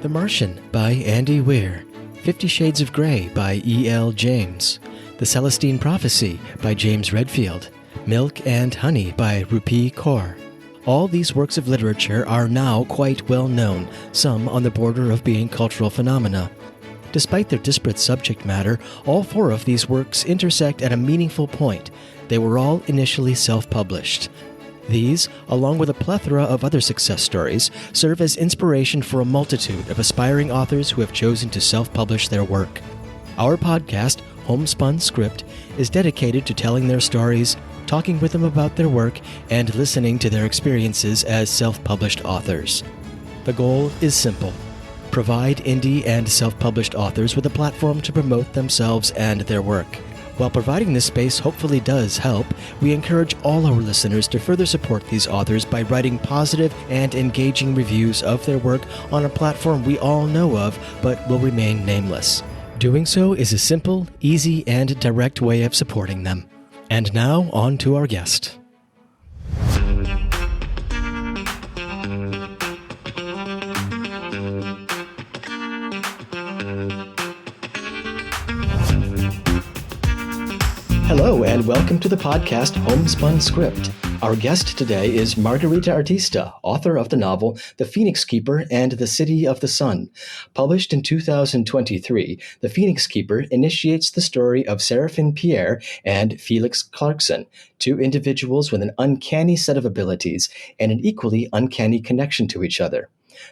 The Martian by Andy Weir, 50 Shades of Grey by E.L. James, The Celestine Prophecy by James Redfield, Milk and Honey by Rupi Kaur. All these works of literature are now quite well known, some on the border of being cultural phenomena. Despite their disparate subject matter, all four of these works intersect at a meaningful point. They were all initially self-published. These, along with a plethora of other success stories, serve as inspiration for a multitude of aspiring authors who have chosen to self-publish their work. Our podcast, Homespun Script, is dedicated to telling their stories, talking with them about their work, and listening to their experiences as self-published authors. The goal is simple: provide indie and self-published authors with a platform to promote themselves and their work. While providing this space hopefully does help, we encourage all our listeners to further support these authors by writing positive and engaging reviews of their work on a platform we all know of but will remain nameless. Doing so is a simple, easy, and direct way of supporting them. And now, on to our guest. Hello, and welcome to the podcast Homespun Script. Our guest today is Margarita Artista, author of the novel The Phoenix Keeper and the City of the Sun. Published in 2023, The Phoenix Keeper initiates the story of Seraphine Pierre and Felix Clarkson, two individuals with an uncanny set of abilities and an equally uncanny connection to each other.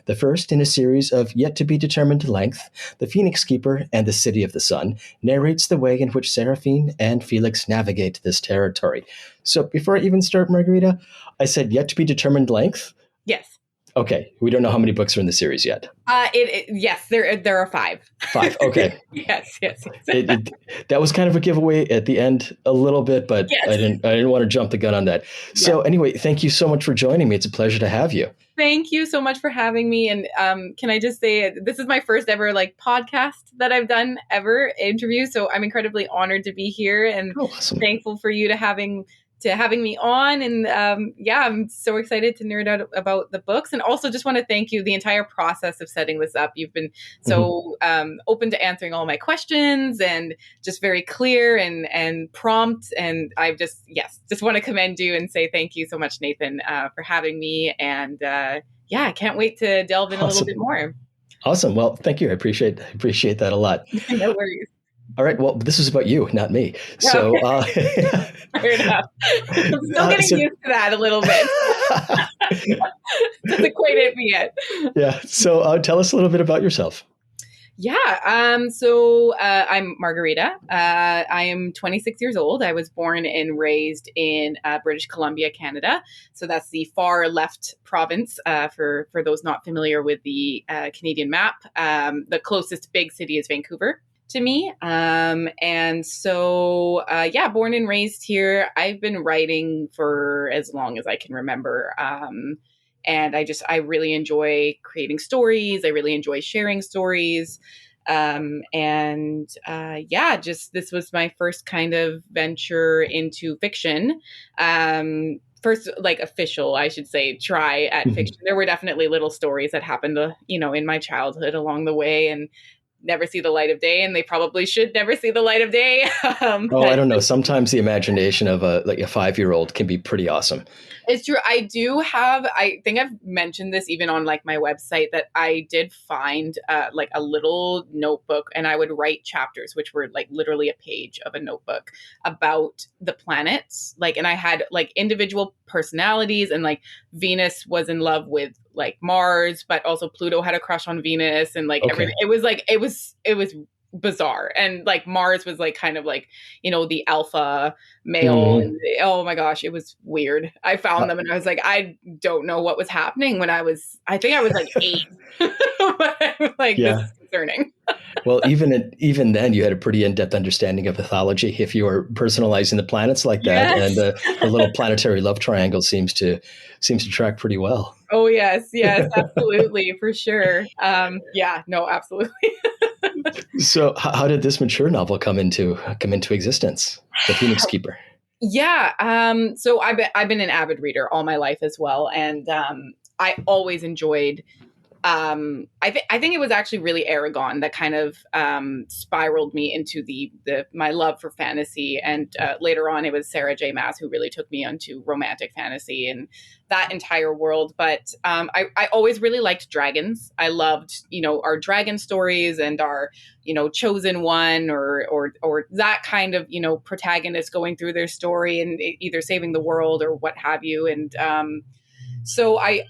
The first in a series of yet-to-be-determined length, The Phoenix Keeper and the City of the Sun narrates the way in which Seraphine and Felix navigate this territory. So before I even start, Margarita, I said yet-to-be-determined length? Yes. Okay, we don't know how many books are in the series yet. Yes, there are 5. 5, okay. yes. That was kind of a giveaway at the end a little bit, but yes. I didn't want to jump the gun on that. So anyway, thank you so much for joining me. It's a pleasure to have you. Thank you so much for having me. And can I just say, this is my first ever podcast that I've done ever, interview. So I'm incredibly honored to be here and awesome. Thankful for you to having me on. And I'm so excited to nerd out about the books, and also just want to thank you the entire process of setting this up. You've been so open to answering all my questions and just very clear and prompt. And I just want to commend you and say thank you so much, Nathan, for having me. And I can't wait to delve in a little bit more. Awesome. Well, thank you. I appreciate that a lot. No worries. All right. Well, this is about you, not me. So, fair enough. I'm still getting used to that a little bit. Doesn't quite hit me yet. Yeah. So, tell us a little bit about yourself. Yeah. I'm Margarita. I am 26 years old. I was born and raised in British Columbia, Canada. So that's the far left province. For those not familiar with the Canadian map, the closest big city is Vancouver to me. Born and raised here. I've been writing for as long as I can remember. And I really enjoy creating stories. I really enjoy sharing stories. This was my first kind of venture into fiction. First, official, I should say, try at fiction. There were definitely little stories that happened, in my childhood along the way, and never see the light of day, and they probably should never see the light of day. I don't know. Sometimes the imagination of a 5-year-old can be pretty awesome. It's true. I think I've mentioned this even on my website, that I did find a little notebook, and I would write chapters, which were literally a page of a notebook about the planets. And I had individual personalities, and Venus was in love with Mars, but also Pluto had a crush on Venus, and everything. It was bizarre. And Mars was the alpha male. And, oh my gosh, it was weird. I found them and I was I don't know what was happening when I think I was 8. This is concerning. Well, even then you had a pretty in-depth understanding of mythology if you were personalizing the planets like that. Yes. And the little planetary love triangle seems to track pretty well. Oh yes, absolutely, for sure. Absolutely. So how did this mature novel come into existence, The Phoenix Keeper? Yeah. So I've been an avid reader all my life as well. And I always enjoyed I think it was actually really Aragon that kind of spiraled me into my love for fantasy, and later on it was Sarah J. Maas who really took me onto romantic fantasy and that entire world. But I always really liked dragons. I loved, our dragon stories and our, chosen one or that kind of, protagonist going through their story and either saving the world or what have you. And so I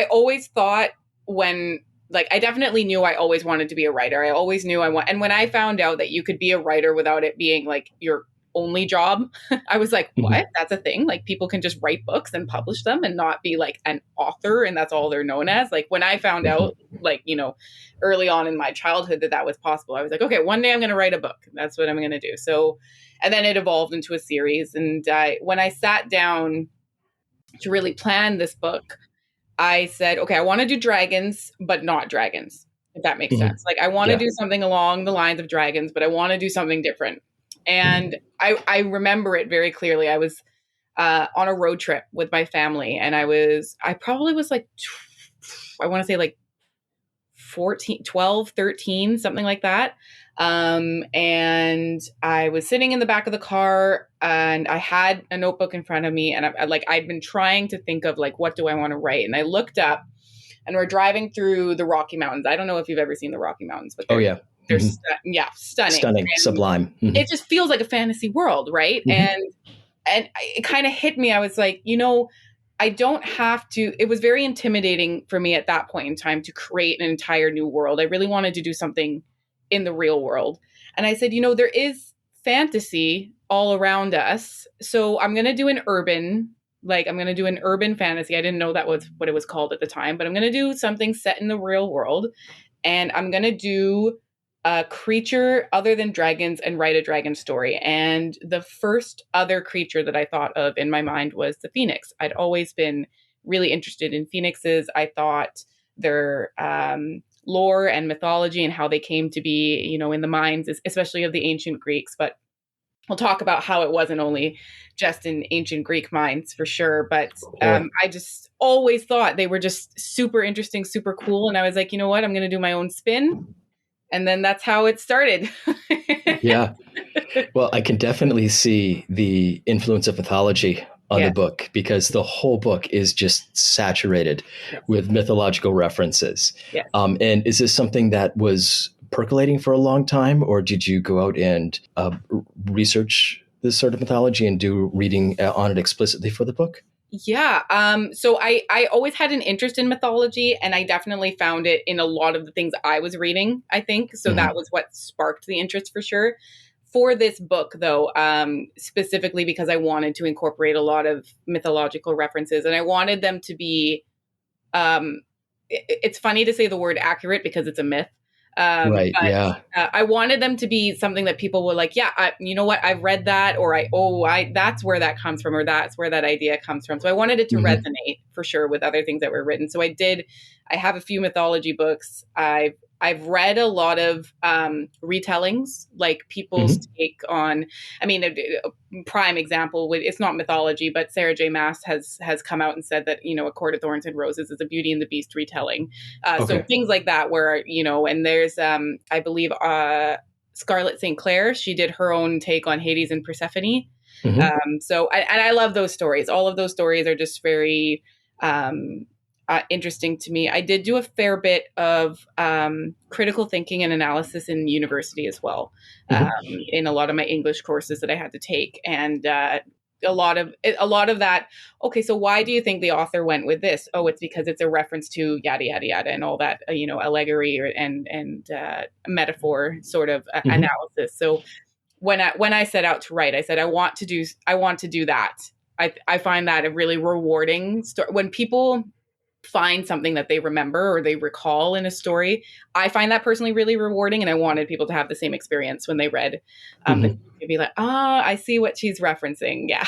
always thought I definitely knew I always wanted to be a writer. I always knew and when I found out that you could be a writer without it being like your only job, I was like, what? Mm-hmm. That's a thing? Like people can just write books and publish them and not be like an author and that's all they're known as. Like when I found out, early on in my childhood that was possible, I was like, okay, one day I'm going to write a book. That's what I'm going to do. So, and then it evolved into a series. And when I sat down to really plan this book, I said, okay, I want to do dragons, but not dragons, if that makes sense. Like I want to do something along the lines of dragons, but I want to do something different. And I remember it very clearly. I was on a road trip with my family and I probably was like, I want to say like 12, 13, something like that. And I was sitting in the back of the car and I had a notebook in front of me and I'd been trying to think of like, what do I want to write? And I looked up and we're driving through the Rocky Mountains. I don't know if you've ever seen the Rocky Mountains, but they're stunning. Stunning, sublime. Mm-hmm. It just feels like a fantasy world. Right. Mm-hmm. And it kind of hit me. I was like, I don't have to, it was very intimidating for me at that point in time to create an entire new world. I really wanted to do something in the real world. And I said, there is fantasy all around us. So I'm going to do an urban fantasy. I didn't know that was what it was called at the time, but I'm going to do something set in the real world. And I'm going to do a creature other than dragons and write a dragon story. And the first other creature that I thought of in my mind was the phoenix. I'd always been really interested in phoenixes. I thought their lore and mythology and how they came to be, in the minds, especially of the ancient Greeks. But we'll talk about how it wasn't only just in ancient Greek minds for sure. But I just always thought they were just super interesting, super cool. And I was like, you know what, I'm going to do my own spin. And then that's how it started. Yeah. Well, I can definitely see the influence of mythology on the book because the whole book is just saturated with mythological references. Yes. And is this something that was percolating for a long time, or did you go out and research this sort of mythology and do reading on it explicitly for the book? Yeah. So I always had an interest in mythology, and I definitely found it in a lot of the things I was reading, I think. So that was what sparked the interest for sure. For this book, though, specifically because I wanted to incorporate a lot of mythological references, and I wanted them to be, it's funny to say the word accurate because it's a myth. Right. But, yeah. I wanted them to be something that people were like, yeah, you know what? I've read that, or that's where that comes from, or that's where that idea comes from. So I wanted it to resonate for sure with other things that were written. So I have a few mythology books. I've read a lot of retellings, like people's take on, a prime example, it's not mythology, but Sarah J. Maas has come out and said that, A Court of Thorns and Roses is a Beauty and the Beast retelling. So things like that where, and there's, I believe, Scarlett St. Clair, she did her own take on Hades and Persephone. So I love those stories. All of those stories are just very interesting to me. I did do a fair bit of critical thinking and analysis in university as well, in a lot of my English courses that I had to take, and a lot of that. Okay, so why do you think the author went with this? Oh, it's because it's a reference to yada yada yada, and all that allegory and metaphor sort of analysis. So when I set out to write, I said I want to do that. I find that a really rewarding story when people find something that they remember or they recall in a story. I find that personally really rewarding, and I wanted people to have the same experience when they read. They'd be like, I see what she's referencing. Yeah.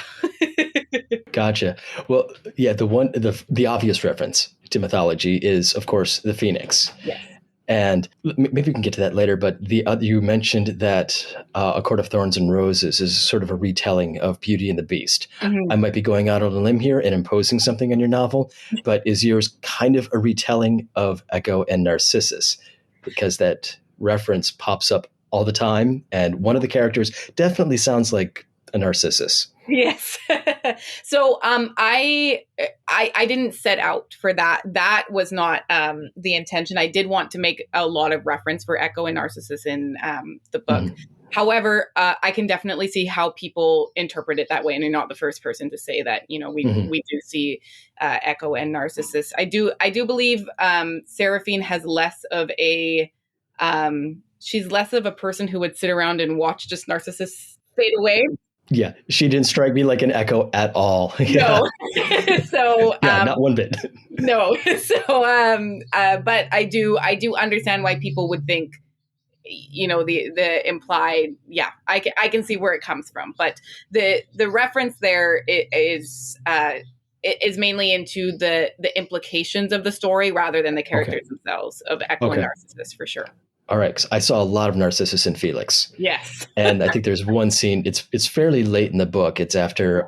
Gotcha. Well, yeah, the obvious reference to mythology is, of course, the phoenix. Yes. And maybe we can get to that later, but you mentioned that A Court of Thorns and Roses is sort of a retelling of Beauty and the Beast. Mhm. I might be going out on a limb here and imposing something on your novel, but is yours kind of a retelling of Echo and Narcissus? Because that reference pops up all the time, and one of the characters definitely sounds like a Narcissus. Yes. So I didn't set out for that. That was not the intention. I did want to make a lot of reference for Echo and Narcissus in the book. Mhm. However, I can definitely see how people interpret it that way, and you're not the first person to say that. You know, Mhm. we do see Echo and Narcissus. I do believe Seraphine has less of a she's less of a person who would sit around and watch just Narcissus fade away. Yeah, she didn't strike me like an Echo at all. Yeah, No. So yeah, not one bit. no. So but I do understand why people would think, you know, the implied, yeah, I can see where it comes from, but the reference there is mainly into the implications of the story rather than the Okay. characters themselves of Echo and Okay. Narcissus, for sure. All right. 'Cause I saw a lot of Narcissus and Felix, Yes. and I think there's one scene. It's fairly late in the book. It's after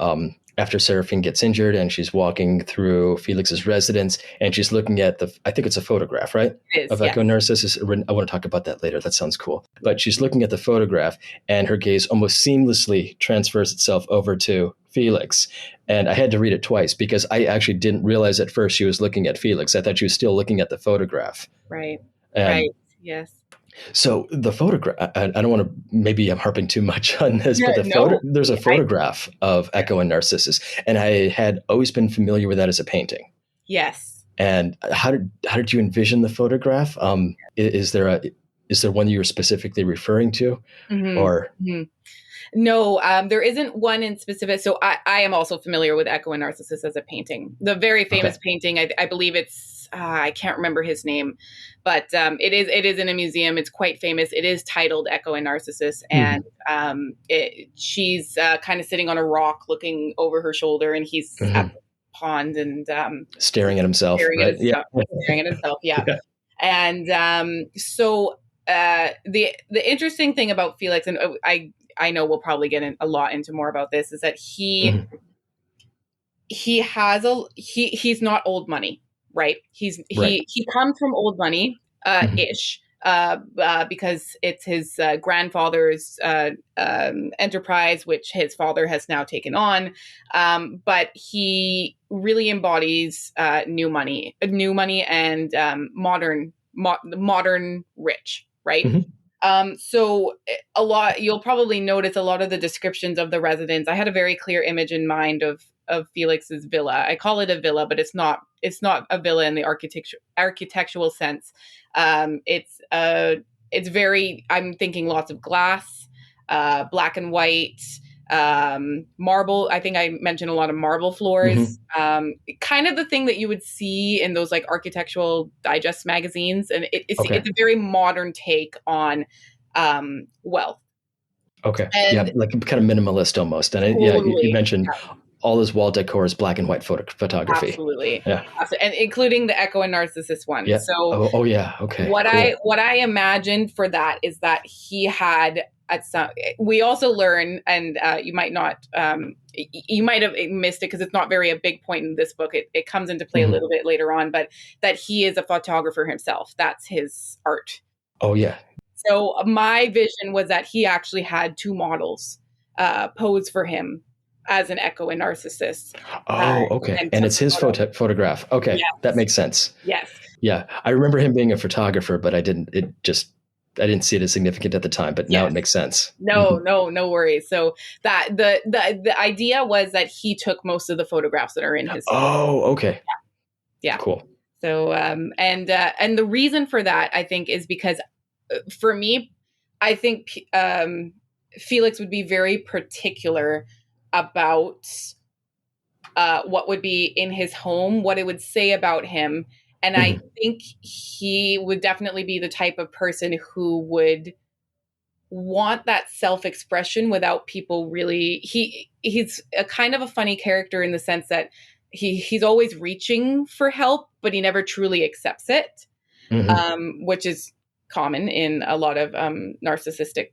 Seraphine gets injured and she's walking through Felix's residence and she's looking at I think it's a photograph, right? It is, Of yes. Echo and Narcissus. I want to talk about that later. That sounds cool. But she's looking at the photograph and her gaze almost seamlessly transfers itself over to Felix. And I had to read it twice because I actually didn't realize at first she was looking at Felix. I thought she was still looking at the photograph. Right. And Right. Yes. so the photograph, I don't want to, maybe I'm harping too much on this, but Yeah, no. there's a I photograph of Echo and Narcissus, and I had always been familiar with that as a painting. Yes. And how did you envision the photograph? Is there one you were specifically referring to, Mhm. or? Mhm. No, there isn't one in specific. So I am also familiar with Echo and Narcissus as a painting. The very famous Okay. painting, I believe I can't remember his name, but it is in a museum. It's quite famous. It is titled Echo and Narcissus, and she's kind of sitting on a rock, looking over her shoulder, and he's at Mhm. the pond and Staring at himself, right? Yeah. staring at himself. Yeah, Yeah. and so the interesting thing about Felix, and I know we'll probably get a lot into more about this, is that Mhm. he's not old money, right? Right. He comes from old money Mhm. ish. Because it's his grandfather's enterprise, which his father has now taken on. But he really embodies new money, and modern rich, right? Mhm. So a lot, you'll probably notice a lot of the descriptions of the residence. I had a very clear image in mind of Felix's villa. I call it a villa, but it's not a villa in the architectural sense. It's very, I'm thinking lots of glass, black and white, marble. I think I mentioned a lot of marble floors, Mhm. kind of the thing that you would see in those like architectural digest magazines. And Okay. it's a very modern take on wealth. Okay. Yeah, And like kind of minimalist almost. And yeah, you totally, mentioned all his wall decor is black and white photography. absolutely, Yeah. and including the Echo and Narcissus one. Yeah. So Oh, yeah. Okay. Cool. what I imagined for that is that he had at some. We also learn, and you might not, you might have missed it because it's not very a big point in this book. It comes into play a little bit later on, but that he is a photographer himself. That's his art. Oh, yeah. So my vision was that he actually had two models pose for him as an Echo and Narcissus. Oh, okay. And And took it's the his photo. photograph. Okay. That Yes. makes sense. Yes. Yeah. I remember him being a photographer, but I didn't see it as significant at the time, but now it Yes. makes sense. No, no worries. So that the idea was that he took most of the photographs that are in his villa. Oh, okay. Yeah. Cool. So and the reason for that, I think, is because for me, I think Felix would be very particular about what would be in his home, what it would say about him. And I Mhm. think he would definitely be the type of person who would want that self-expression without people really. He's a kind of a funny character in the sense that he's always reaching for help, but he never truly accepts it. which is common in a lot of narcissistic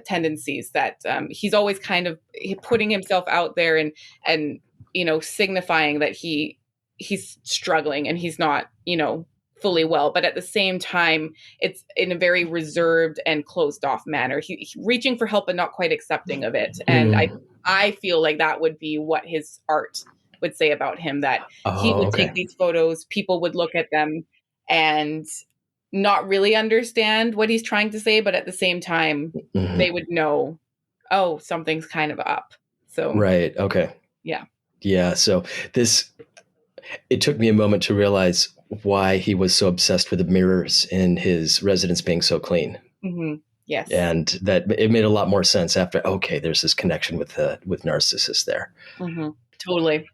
tendencies, that he's always kind of putting himself out there and signifying that he's struggling and he's not fully well, but at the same time it's in a very reserved and closed off manner. He's reaching for help but not quite accepting of it. And I feel like that would be what his art would say about him, that he would take these photos, people would look at them and not really understand what he's trying to say, but at the same time they would know, oh, something's kind of up. So right. Okay. Yeah. So it took me a moment to realize why he was so obsessed with the mirrors in his residence being so clean. Yes. And that it made a lot more sense after, okay, there's this connection with Narcissus there. Totally.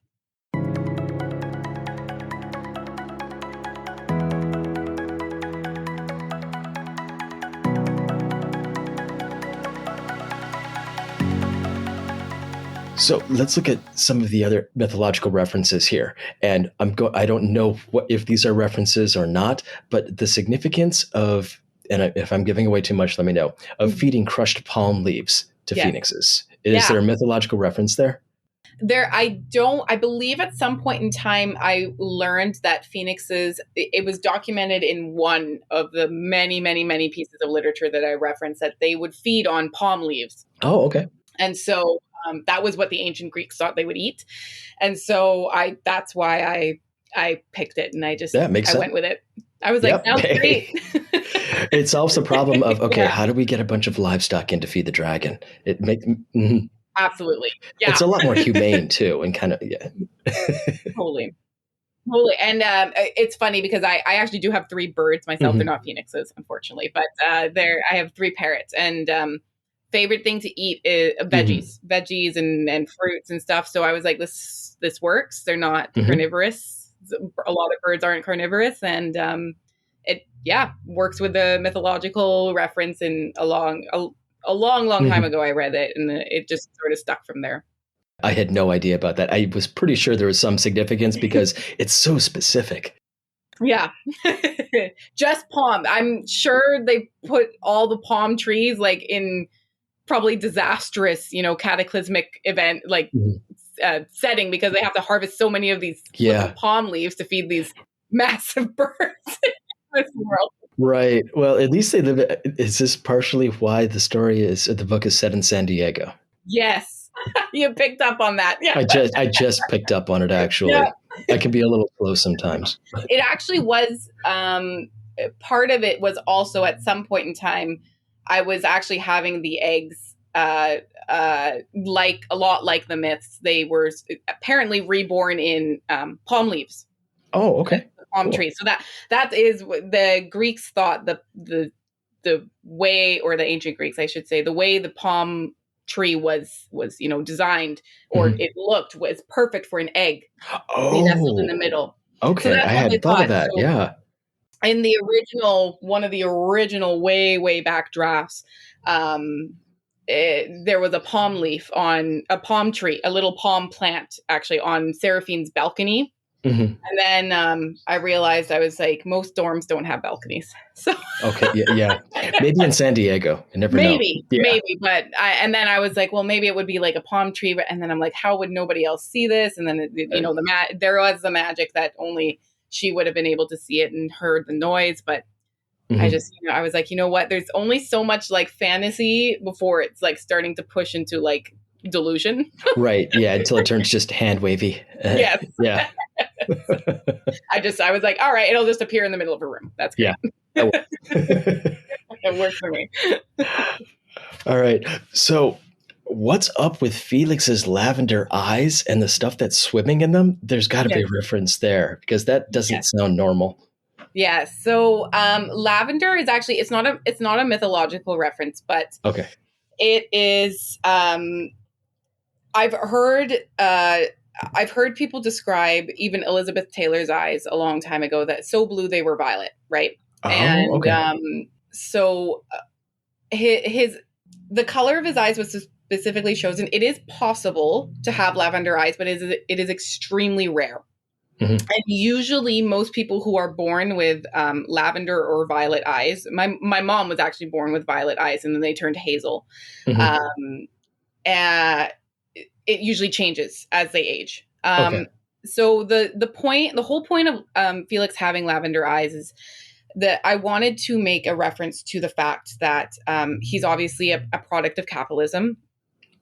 So let's look at some of the other mythological references here. And I don't know if these are references or not, but the significance of, and if I'm giving away too much, let me know, of feeding crushed palm leaves to phoenixes. Is there a mythological reference there? I believe at some point in time, I learned that phoenixes, it was documented in one of the many, many, many pieces of literature that I referenced, that they would feed on palm leaves. Oh, okay. And so that was what the ancient Greeks thought they would eat. And so that's why I picked it, and I went with it. I was like, sounds great. It solves the problem of, how do we get a bunch of livestock in to feed the dragon? It makes... Absolutely. Yeah. It's a lot more humane too, and kind of, Totally. And it's funny because I actually do have 3 birds myself. They're not phoenixes, unfortunately, but I have 3 parrots, and favorite thing to eat is veggies and fruits and stuff. So I was like, this works. They're not carnivorous. A lot of birds aren't carnivorous, and it works with the mythological reference. And a long time ago, I read it, and it just sort of stuck from there. I had no idea about that. I was pretty sure there was some significance because it's so specific. Yeah. Just palm. I'm sure they put all the palm trees like in probably disastrous, cataclysmic event, like setting, because they have to harvest so many of these palm leaves to feed these massive birds in this world. Right. Well, at least they live. Is this partially why the book is set in San Diego? Yes. You picked up on that. Yeah. I just picked up on it, actually. Yeah. I can be a little slow sometimes. It actually was, part of it was also at some point in time, I was actually having the eggs, like a lot like the myths. They were apparently reborn in palm leaves. Oh, okay. Palm trees. So that is what the Greeks thought the way, or the ancient Greeks, I should say, the way the palm tree was designed, or it looked, was perfect for an egg to be nestled in the middle. Okay, so I hadn't thought of that. So, yeah. In the one of the original way back drafts, there was a palm leaf on a palm tree, a little palm plant actually on Seraphine's balcony. And then I realized, I was like, most dorms don't have balconies. So okay, yeah, maybe in San Diego, I never know. Maybe, but and then I was like, well, maybe it would be like a palm tree. And then I'm like, how would nobody else see this? And then there was the magic that only she would have been able to see it and heard the noise. But I just, I was like, you know what? There's only so much like fantasy before it's like starting to push into like delusion. Right. Yeah. Until it turns just hand wavy. Yes. Yeah. I was like, all right, it'll just appear in the middle of a room. That's good. Yeah. It works for me. All right. So what's up with Felix's lavender eyes and the stuff that's swimming in them? There's got to be a reference there, because that doesn't sound normal. Yeah. So lavender is actually, it's not a mythological reference, but it is, I've heard people describe even Elizabeth Taylor's eyes a long time ago that so blue they were violet, right? So the color of his eyes was specifically chosen. It is possible to have lavender eyes, but it is extremely rare. And usually most people who are born with lavender or violet eyes, my mom was actually born with violet eyes and then they turned hazel. And it usually changes as they age. So the whole point of Felix having lavender eyes is that I wanted to make a reference to the fact that he's obviously a product of capitalism.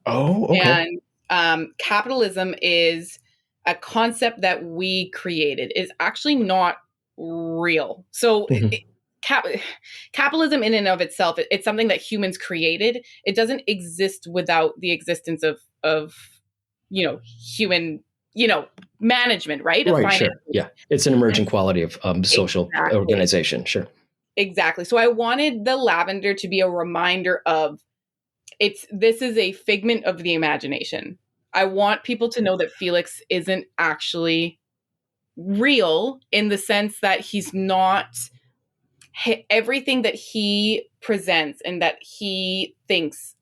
Oh, okay. And capitalism is a concept that we created. Is actually not real. So capitalism in and of itself, it's something that humans created. It doesn't exist without the existence of human management, right? Right, sure. Yeah. It's an emerging quality of social organization. Sure. Exactly. So I wanted the lavender to be a reminder of this is a figment of the imagination. I want people to know that Felix isn't actually real in the sense that he's not everything that he presents and that he thinks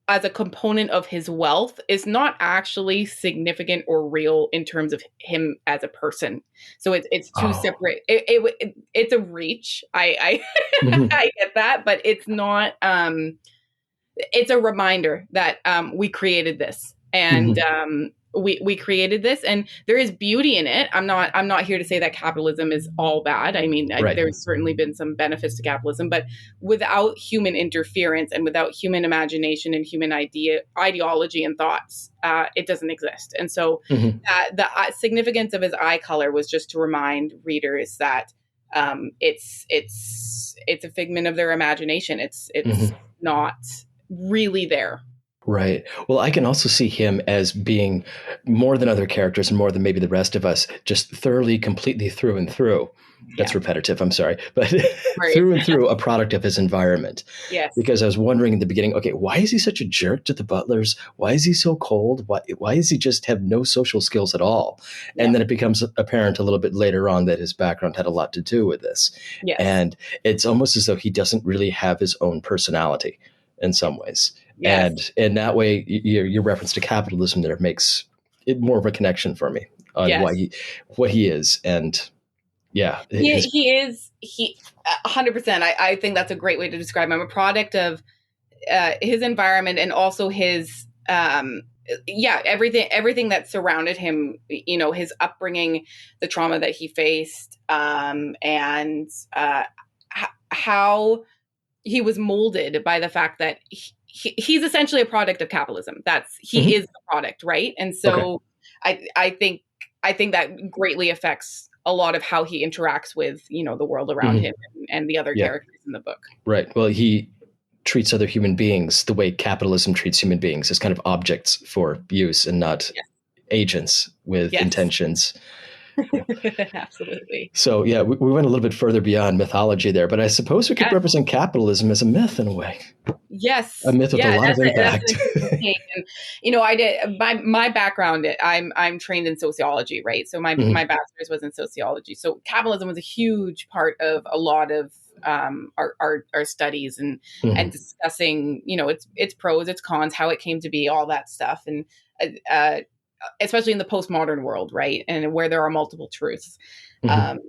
as a component of his wealth is not actually significant or real in terms of him as a person. So it's two separate. It's a reach. I I get that, but it's not. It's a reminder that we created this, and we created this, and there is beauty in it. I'm not here to say that capitalism is all bad. I mean, there's certainly been some benefits to capitalism, but without human interference and without human imagination and human ideology and thoughts, it doesn't exist. And so the significance of his eye color was just to remind readers that it's a figment of their imagination. It's not really there. Right. Well, I can also see him as being more than other characters and more than maybe the rest of us, just thoroughly, completely through and through. That's repetitive. I'm sorry. But through and through a product of his environment. Yes. Because I was wondering in the beginning, okay, why is he such a jerk to the butlers? Why is he so cold? Why does he just have no social skills at all? And then it becomes apparent a little bit later on that his background had a lot to do with this. Yes. And it's almost as though he doesn't really have his own personality in some ways. Yes. And in that way, your reference to capitalism there makes it more of a connection for me on what he is. And he is 100%. I think that's a great way to describe him. I'm a product of his environment and also his everything that surrounded him, his upbringing, the trauma that he faced, and how he was molded by the fact that he's essentially a product of capitalism. He is the product, right? And so I think that greatly affects a lot of how he interacts with, the world around him and the other characters in the book. Right. Well, he treats other human beings the way capitalism treats human beings, as kind of objects for use and not agents with intentions. Absolutely. So we went a little bit further beyond mythology there, but I suppose we could represent capitalism as a myth in a way. Yes, a myth with a lot of impact. And, I did my background. I'm trained in sociology, right? So my bachelor's was in sociology. So capitalism was a huge part of a lot of our studies and discussing, its pros, its cons, how it came to be, all that stuff, and especially in the postmodern world, right? And where there are multiple truths. And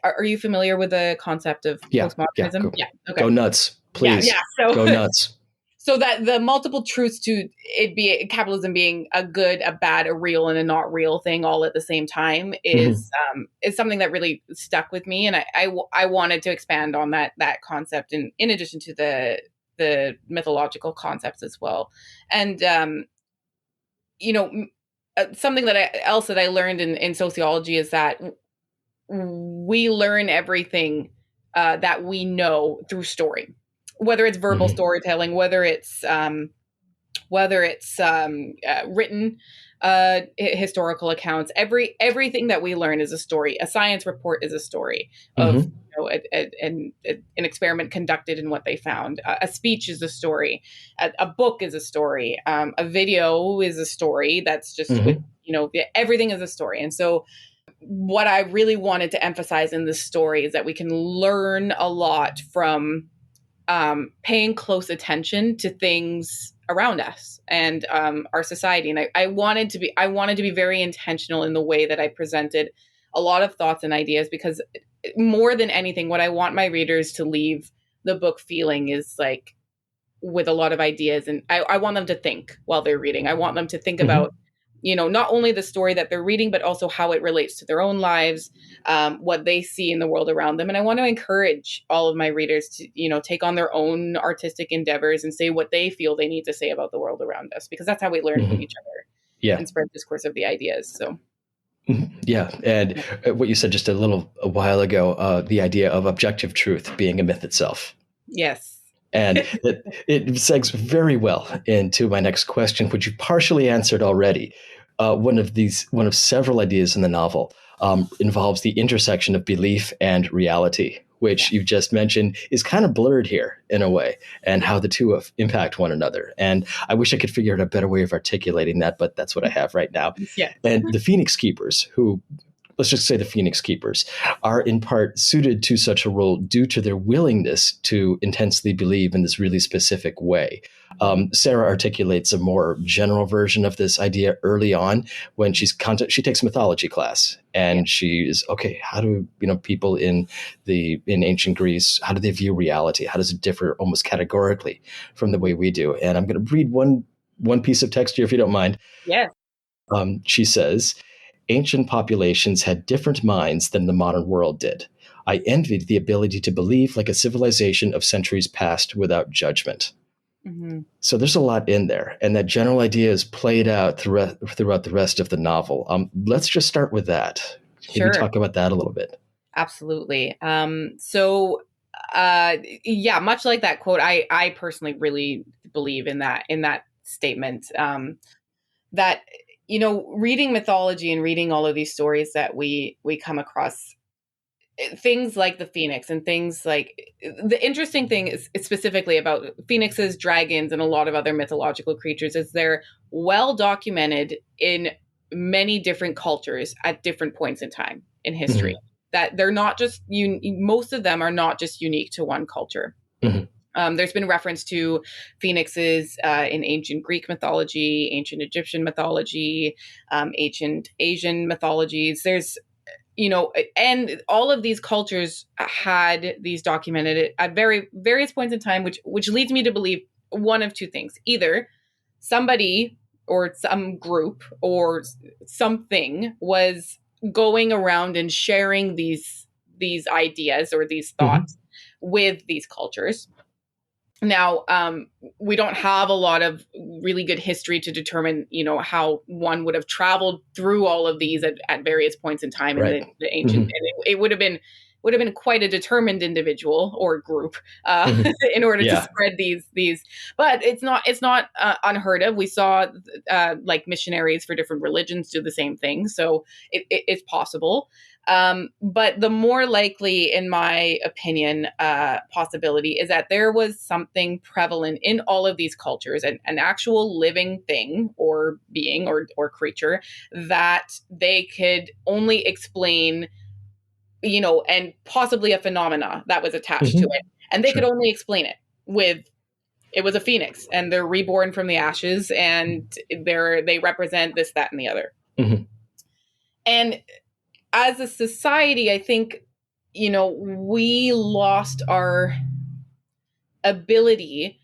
are you familiar with the concept of postmodernism? Yeah. Okay. Go nuts, please. So, go nuts. So that the multiple truths to it be capitalism being a good, a bad, a real, and a not real thing all at the same time is something that really stuck with me. And I wanted to expand on that concept in addition to the mythological concepts as well. And, something else that I learned in sociology is that we learn everything that we know through story, whether it's verbal storytelling, whether it's written historical accounts. Everything that we learn is a story. A science report is a story of an experiment conducted and what they found. A speech is a story. A book is a story. A video is a story. That's just everything is a story. And so what I really wanted to emphasize in this story is that we can learn a lot from paying close attention to things around us and our society. And I wanted to be very intentional in the way that I presented a lot of thoughts and ideas, because more than anything, what I want my readers to leave the book feeling is like with a lot of ideas. And I want them to think while they're reading. I want them to think about, not only the story that they're reading, but also how it relates to their own lives, what they see in the world around them. And I want to encourage all of my readers to, take on their own artistic endeavors and say what they feel they need to say about the world around us, because that's how we learn from each other and spread discourse of the ideas. So. Yeah. And what you said just a while ago, the idea of objective truth being a myth itself. Yes. And it segues very well into my next question, which you partially answered already. One of several ideas in the novel involves the intersection of belief and reality, which you've just mentioned is kind of blurred here in a way, and how the two impact one another. And I wish I could figure out a better way of articulating that, but that's what I have right now. Yeah. And the Phoenix Keepers, who, let's just say the Phoenix Keepers, are in part suited to such a role due to their willingness to intensely believe in this really specific way. Sarah articulates a more general version of this idea early on when she takes a mythology class, and she is, okay, how do people in ancient Greece, how do they view reality? How does it differ almost categorically from the way we do? And I'm going to read one piece of text here, if you don't mind. Yes. She says, ancient populations had different minds than the modern world did. I envied the ability to believe like a civilization of centuries past without judgment. Mm-hmm. So there's a lot in there, and that general idea is played out throughout the rest of the novel. Let's just start with that. Can we talk about that a little bit? Absolutely. Much like that quote, I personally really believe in that statement, that, reading mythology and reading all of these stories that we come across, things like the Phoenix and things like, the interesting thing is specifically about phoenixes, dragons, and a lot of other mythological creatures is they're well documented in many different cultures at different points in time in history. Mm-hmm. That they're not just, most of them are not just unique to one culture. Mm-hmm. There's been reference to phoenixes in ancient Greek mythology, ancient Egyptian mythology, ancient Asian mythologies. There's, and all of these cultures had these documented at various points in time, which leads me to believe one of two things. Either somebody or some group or something was going around and sharing these ideas or these thoughts with these cultures. Now, we don't have a lot of really good history to determine, how one would have traveled through all of these at various points in time in the ancient. And it would have been quite a determined individual or group in order to spread these. But it's not unheard of. We saw like missionaries for different religions do the same thing, so it's possible. But the more likely, in my opinion, possibility is that there was something prevalent in all of these cultures, an actual living thing or being or creature that they could only explain, and possibly a phenomena that was attached to it. And they could only explain it with, it was a phoenix and they're reborn from the ashes and they represent this, that, and the other. And as a society, I think, we lost our ability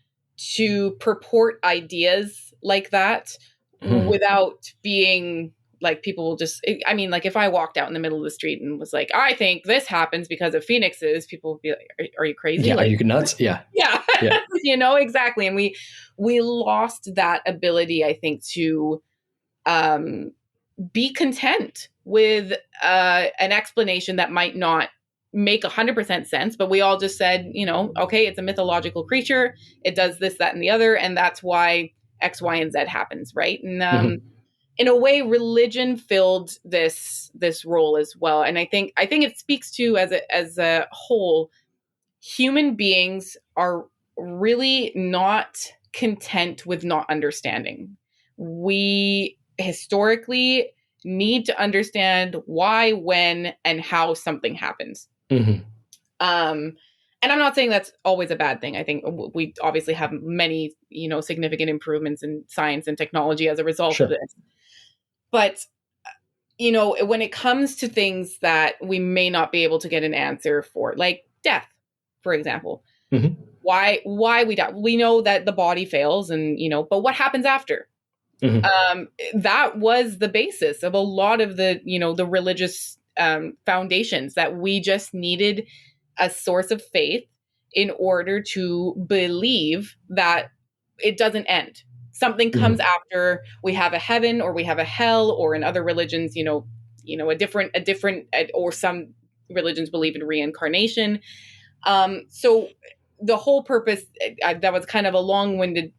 to purport ideas like that without being like, people will just, like if I walked out in the middle of the street and was like, I think this happens because of phoenixes, people would be like, are you crazy? Yeah, like, are you nuts? Yeah. Yeah. Exactly. And we lost that ability, I think, to be content with an explanation that might not make 100% sense, but we all just said, okay, it's a mythological creature. It does this, that, and the other. And that's why X, Y, and Z happens. Right. And in a way, religion filled this role as well. And I think it speaks to, as a whole, human beings are really not content with not understanding. We historically need to understand why, when, and how something happens. and I'm not saying that's always a bad thing. I think we obviously have many, significant improvements in science and technology as a result of Sure. this. But, when it comes to things that we may not be able to get an answer for, like death, for example, Hmm. why we die. We know that the body fails and, but what happens after? Hmm. That was the basis of a lot of the religious foundations, that we just needed a source of faith in order to believe that it doesn't end. Something comes Hmm. after. We have a heaven or we have a hell, or in other religions, a different, or some religions believe in reincarnation. So the whole purpose, that was kind of a long-winded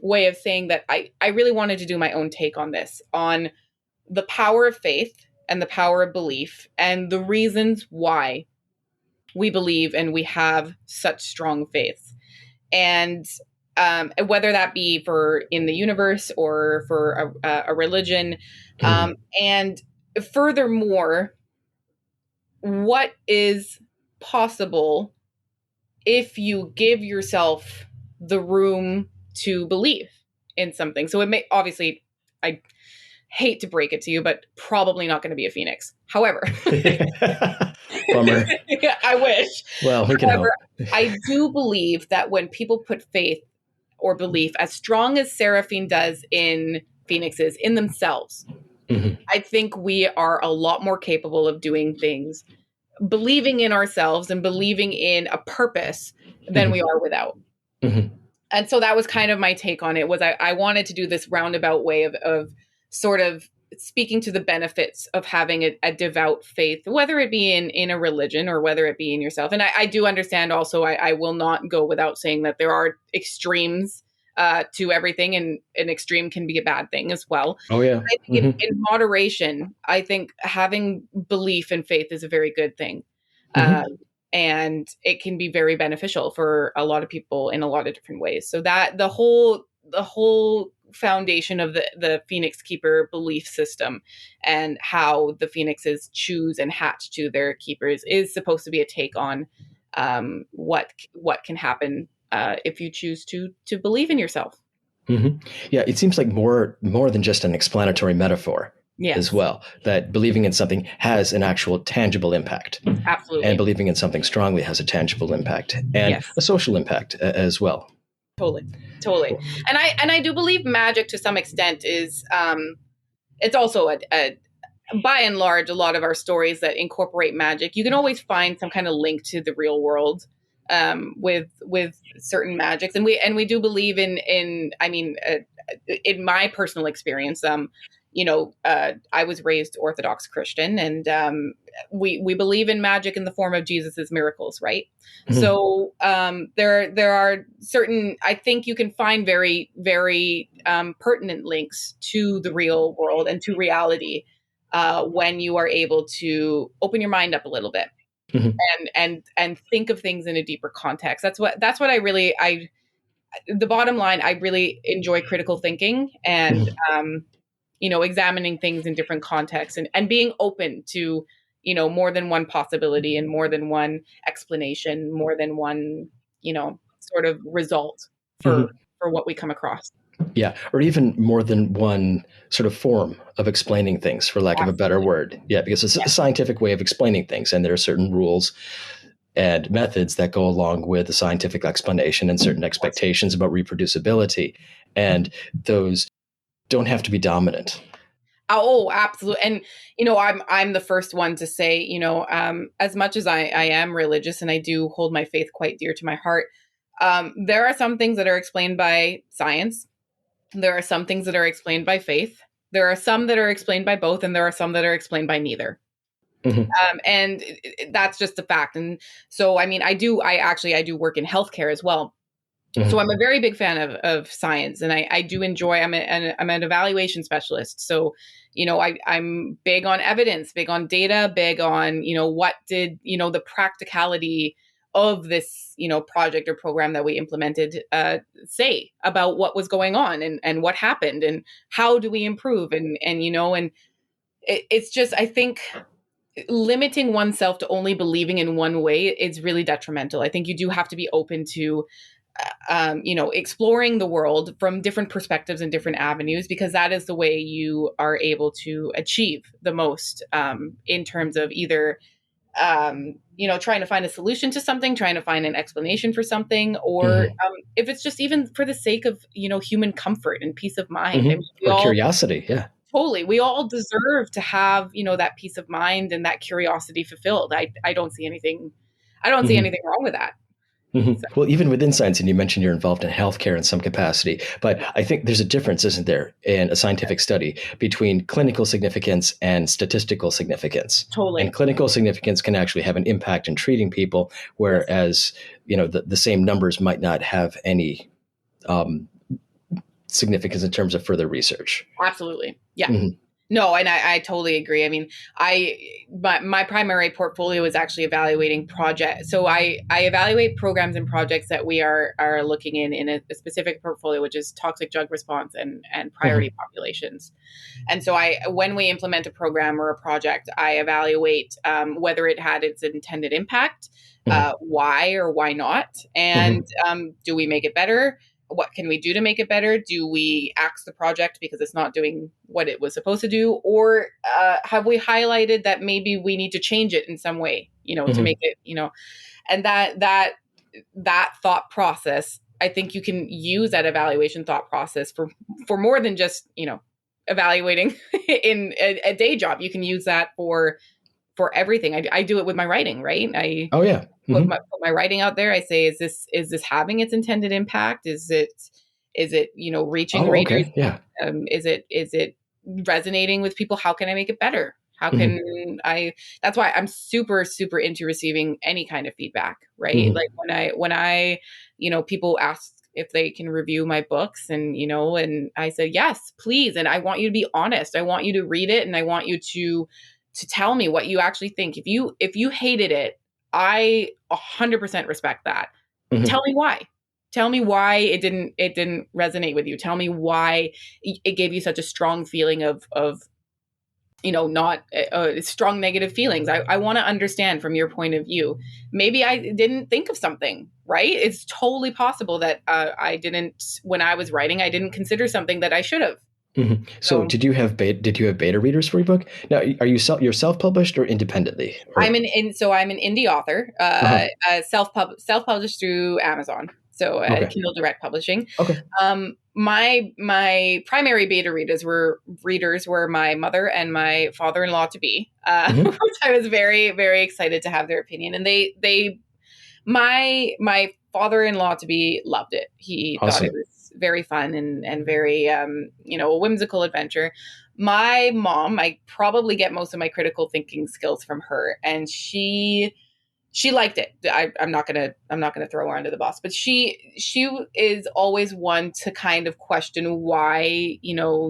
way of saying that I really wanted to do my own take on this, on the power of faith and the power of belief and the reasons why we believe and we have such strong faith. And whether that be for in the universe or for a religion. Hmm. And furthermore, what is possible if you give yourself the room to believe in something. So it may, obviously, I hate to break it to you, but probably not going to be a phoenix. However, Bummer. I wish. Well, we can However, hope. I do believe that when people put faith or belief, as strong as Seraphine does in phoenixes, in themselves, Hmm. I think we are a lot more capable of doing things, believing in ourselves and believing in a purpose than we Hmm. are without. Hmm. And so that was kind of my take on it. Was I wanted to do this roundabout way of sort of speaking to the benefits of having a devout faith, whether it be in a religion or whether it be in yourself. And I do understand also, I will not go without saying that there are extremes to everything, and an extreme can be a bad thing as well. Oh yeah. I think Hmm. in moderation, I think having belief and faith is a very good thing. Hmm. Um, and it can be very beneficial for a lot of people in a lot of different ways. So that the whole foundation of the Phoenix Keeper belief system and how the phoenixes choose and hatch to their keepers is supposed to be a take on what can happen if you choose to believe in yourself. Hmm. Yeah, it seems like more than just an explanatory metaphor as Yes, well. That believing in something has an actual tangible impact, and absolutely. believing in something strongly has a tangible impact and Yes. a social impact as well. Totally. Totally. And I do believe magic to some extent is it's also a by and large, a lot of our stories that incorporate magic, you can always find some kind of link to the real world with certain magics, and we do believe in. I mean, in my personal experience, I was raised Orthodox Christian, and we believe in magic in the form of Jesus's miracles, right? Mhm. So there are certain, I think you can find very very pertinent links to the real world and to reality when you are able to open your mind up a little bit Mhm. and think of things in a deeper context. That's what I the bottom line, I really enjoy critical thinking and Mhm. examining things in different contexts and being open to more than one possibility and more than one explanation, more than one sort of result for Mhm. what we come across. Yeah, or even more than one sort of form of explaining things, for lack of a better Absolutely. word. Yeah, because it's a Yes. scientific way of explaining things, and there are certain rules and methods that go along with the scientific explanation and certain Yes. expectations about reproducibility, and those don't have to be dominant. Oh, absolutely. And I'm the first one to say, as much as I am religious and I do hold my faith quite dear to my heart, there are some things that are explained by science. There are some things that are explained by faith. There are some that are explained by both, and there are some that are explained by neither. Mhm. And that's just a fact. And so, I mean, I do work in healthcare as well. So Mhm. I'm a very big fan of science, and I do enjoy. I'm an evaluation specialist, so I'm big on evidence, big on data, big on what did the practicality of this project or program that we implemented say about what was going on and what happened and how do we improve and it's just I think limiting oneself to only believing in one way is really detrimental. I think you do have to be open to exploring the world from different perspectives and different avenues, because that is the way you are able to achieve the most, in terms of either, trying to find a solution to something, trying to find an explanation for something, or if it's just even for the sake of, human comfort and peace of mind. I mean, Or curiosity. Yeah. totally, we all deserve to have, that peace of mind and that curiosity fulfilled. I don't see anything, wrong with that. So, Well, even within science, and you mentioned you're involved in healthcare in some capacity, but I think there's a difference, isn't there, in a scientific study between clinical significance and statistical significance. totally. And clinical significance can actually have an impact in treating people, whereas, the same numbers might not have any significance in terms of further research. Absolutely. Yeah. No, and I totally agree. I mean, my primary portfolio is actually evaluating projects. So I evaluate programs and projects that we are looking in a specific portfolio, which is toxic drug response and priority populations. And so when we implement a program or a project, I evaluate whether it had its intended impact, why or why not, and do we make it better? What can we do to make it better? Do we axe the project because it's not doing what it was supposed to do? Or have we highlighted that maybe we need to change it in some way, to make it, and that thought process, I think you can use that evaluation thought process for more than just, evaluating in a day job. You can use that for everything. I do it with my writing, right? Put my writing out there. I say, is this having its intended impact? Is it reaching readers? Okay. Yeah. Is it resonating with people? How can I make it better? How can I? That's why I'm super, super into receiving any kind of feedback, right? Like when I people ask if they can review my books, and and I said yes, please, and I want you to be honest. I want you to read it, and I want you to tell me what you actually think. If you hated it, I 100% respect that. Tell me why. Tell me why it didn't resonate with you. Tell me why it gave you such a strong feeling of not strong negative feelings. I want to understand from your point of view. Maybe I didn't think of something, right? It's totally possible that I didn't, when I was writing, I didn't consider something that I should have. So did you have beta readers for your book? Now, are you you're self-published or independently? Or? I'm an indie author, self-published through Amazon. So Kindle Direct Publishing. Okay. My primary beta readers were my mother and my father-in-law to be, which I was very, very excited to have their opinion. And my father-in-law to be loved it. He thought it was very fun and very, a whimsical adventure. My mom, I probably get most of my critical thinking skills from her, and she liked it. I'm not gonna throw her under the bus, but she is always one to kind of question why,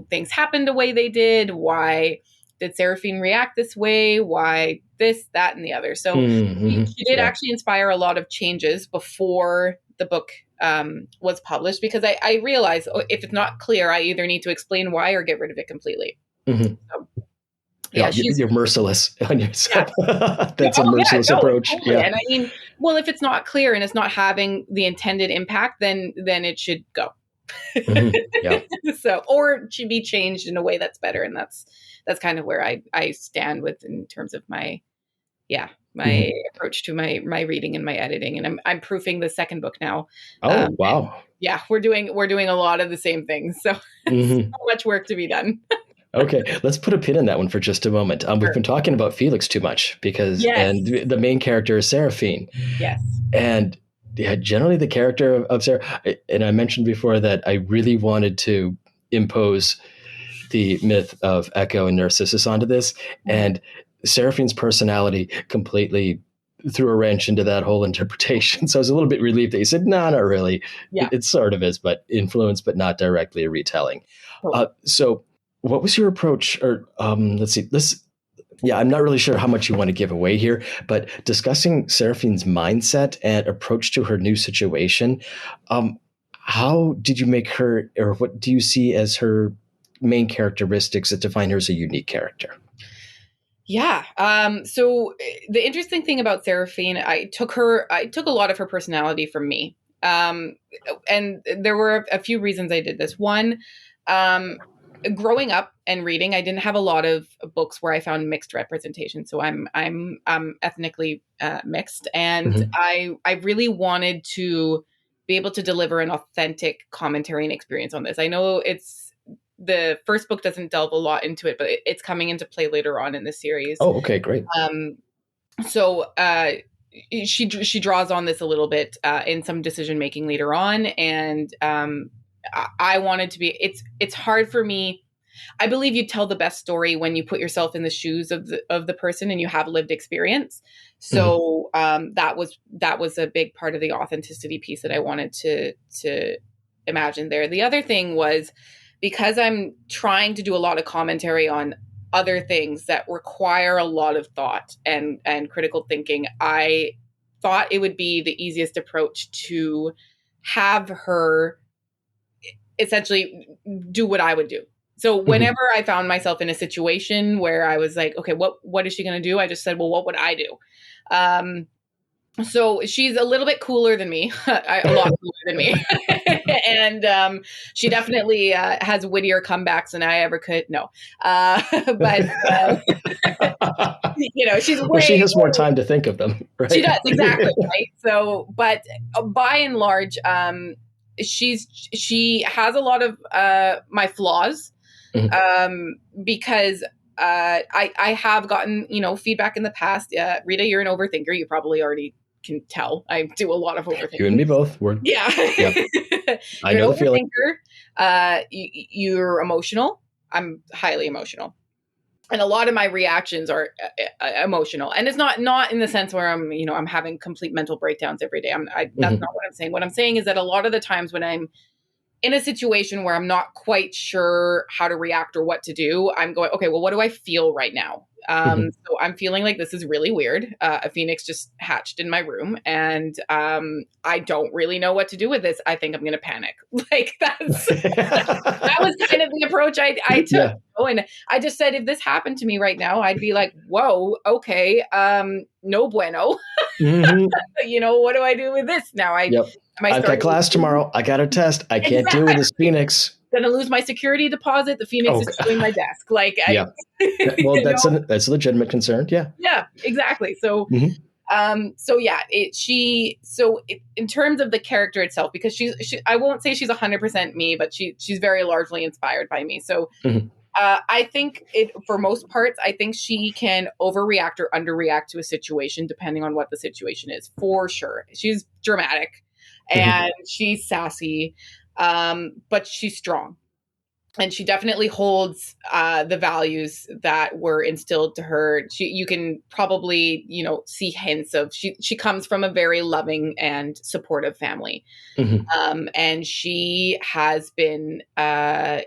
things happened the way they did. Why did Seraphine react this way? Why this, that, and the other? So she did actually inspire a lot of changes before the book was published, because I realized if it's not clear, I either need to explain why or get rid of it completely. So, you're merciless on yourself. That's a merciless approach. Totally. Yeah. And I mean, well, if it's not clear and it's not having the intended impact, then it should go. So, or it should be changed in a way that's better. And that's kind of where I stand with in terms of my approach to my reading and my editing. And I'm proofing the second book now. Oh, wow. Yeah, we're doing a lot of the same things. So so much work to be done. Okay, let's put a pin in that one for just a moment. We've been talking about Felix too much and the main character is Seraphine. Yes. And generally the character of Sarah, and I mentioned before that I really wanted to impose the myth of Echo and Narcissus onto this, and Seraphine's personality completely threw a wrench into that whole interpretation. So I was a little bit relieved that you said, no, not really. Yeah. It sort of is, but influenced, but not directly a retelling. So what was your approach? Or let's see. I'm not really sure how much you want to give away here, but discussing Seraphine's mindset and approach to her new situation. How did you make her, or what do you see as her main characteristics that define her as a unique character? Yeah. So the interesting thing about Seraphine, I took a lot of her personality from me. Um, and there were a few reasons I did this. One, um, growing up and reading, I didn't have a lot of books where I found mixed representation. So I'm ethnically mixed, and Hmm. I really wanted to be able to deliver an authentic commentary and experience on this. I know it's the first book doesn't delve a lot into it, but it's coming into play later on in the series. Oh, okay, great. Um, so she draws on this a little bit in some decision making later on, and I wanted to be. It's hard for me. I believe you tell the best story when you put yourself in the shoes of the person and you have lived experience. Hmm. So that was a big part of the authenticity piece that I wanted to imagine there. The other thing was because I'm trying to do a lot of commentary on other things that require a lot of thought and critical thinking. I thought it would be the easiest approach to have her essentially do what I would do. So Hmm. whenever I found myself in a situation where I was like, okay, what is she going to do? I just said, well, what would I do? Um, so she's a little bit cooler than me, a lot cooler than me, and she definitely has wittier comebacks than I ever could. No, but she's Well, she way. has more time to think of them, She right? does exactly right. So, but by and large, she has a lot of my flaws, Mhm. um, because I have gotten feedback in the past. Rita, you're an overthinker. You probably already can tell. I do a lot of You and overthinking. me both. Yeah, Yep. I you're know an the feeling. overthinker. You're emotional. I'm highly emotional, and a lot of my reactions are emotional, and it's not in the sense where I'm having complete mental breakdowns every day. That's Hmm. not what I'm saying. What I'm saying is that a lot of the times when I'm in a situation where I'm not quite sure how to react or what to do, I'm going, okay, well, what do I feel right now? Hmm. So I'm feeling like this is really weird. A phoenix just hatched in my room, and I don't really know what to do with this. I think I'm going to panic. Like that was kind of the approach I took. Yeah. And I just said, if this happened to me right now, I'd be like, whoa, okay, no bueno. Hmm. What do I do with this now? Yep. Am I I've got starting class tomorrow. I got a test. I can't deal with exactly this Phoenix. going to lose my security deposit? The phoenix Oh, is chewing my desk. Like yeah. Well, that's a legitimate concern. Yeah. yeah, exactly. So Hmm. so yeah, in terms of the character itself, because I won't say she's 100% me, but she's very largely inspired by me. So Hmm. I think for most parts, I think she can overreact or underreact to a situation depending on what the situation is. For sure, she's dramatic Hmm. and she's sassy, but she's strong, and she definitely holds the values that were instilled to her. You can probably see hints of she comes from a very loving and supportive family, Hmm. and she has been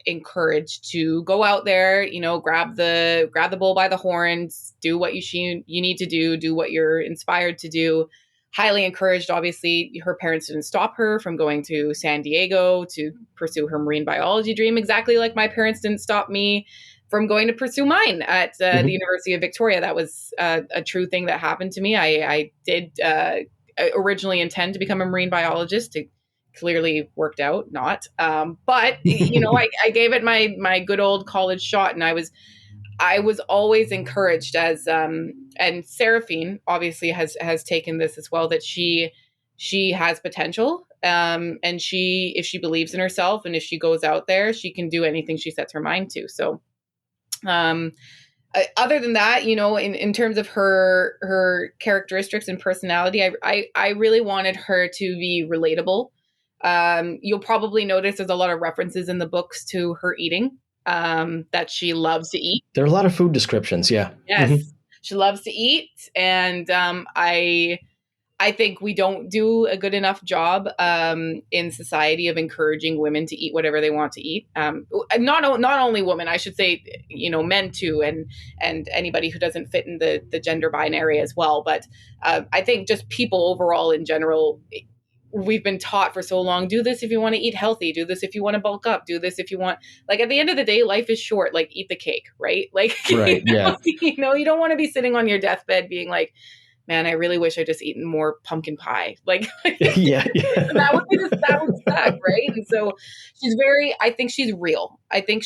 encouraged to go out there, grab the bull by the horns, do what you need to do what you're inspired to do. Highly encouraged. Obviously, her parents didn't stop her from going to San Diego to pursue her marine biology dream, exactly like my parents didn't stop me from going to pursue mine at the Hmm. University of Victoria. That was a true thing that happened to me. I did originally intend to become a marine biologist. It clearly worked out not, but I gave it my good old college shot, and I was always encouraged as and Seraphine obviously has taken this as well, that she has potential, and if she believes in herself and if she goes out there, she can do anything she sets her mind to. So um other than that, in terms of her characteristics and personality, I really wanted her to be relatable. You'll probably notice there's a lot of references in the books to her eating, that she loves to eat. There are a lot of food descriptions. Yeah. Hmm. Yes, she loves to eat, and I think we don't do a good enough job in society of encouraging women to eat whatever they want to eat. Not only women, I should say, men too, and anybody who doesn't fit in the gender binary as well. But I think just people overall in general, we've been taught for so long, do this if you want to eat healthy, do this if you want to bulk up, do this if you want, like, at the end of the day, life is short, like, eat the cake, right? Like, Right. Yeah. you don't want to be sitting on your deathbed being like, man, I really wish I just eaten more pumpkin pie. Like, Yeah. that would suck, right? And so I think she's real. I think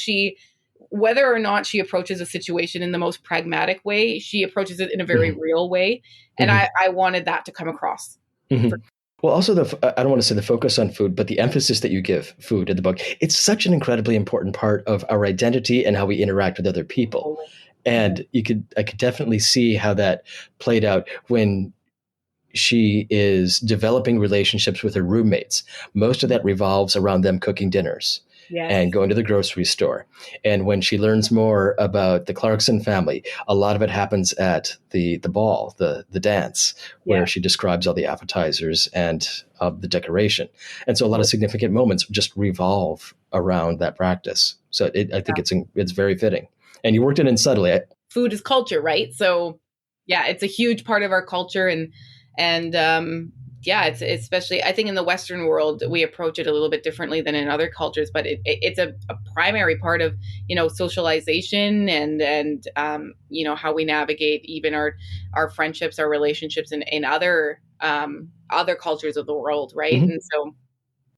whether or not she approaches a situation in the most pragmatic way, she approaches it in a very real way. And I wanted that to come across. Well, also I don't want to say the focus on food, but the emphasis that you give food in the book, it's such an incredibly important part of our identity and how we interact with other people. And I could definitely see how that played out when she is developing relationships with her roommates. Most of that revolves around them cooking dinners. Yes. And going to the grocery store. And when she learns more about the Clarkson family, a lot of it happens at the ball, the dance, where she describes all the appetizers and the decoration. And so a lot of significant moments just revolve around that practice. So I think it's very fitting. And you worked it in subtly. Food is culture, right? So yeah, it's a huge part of our culture. And it's especially, I think in the Western world, we approach it a little bit differently than in other cultures, but it's a primary part of, socialization and how we navigate even our friendships, our relationships in other cultures of the world. Right. And so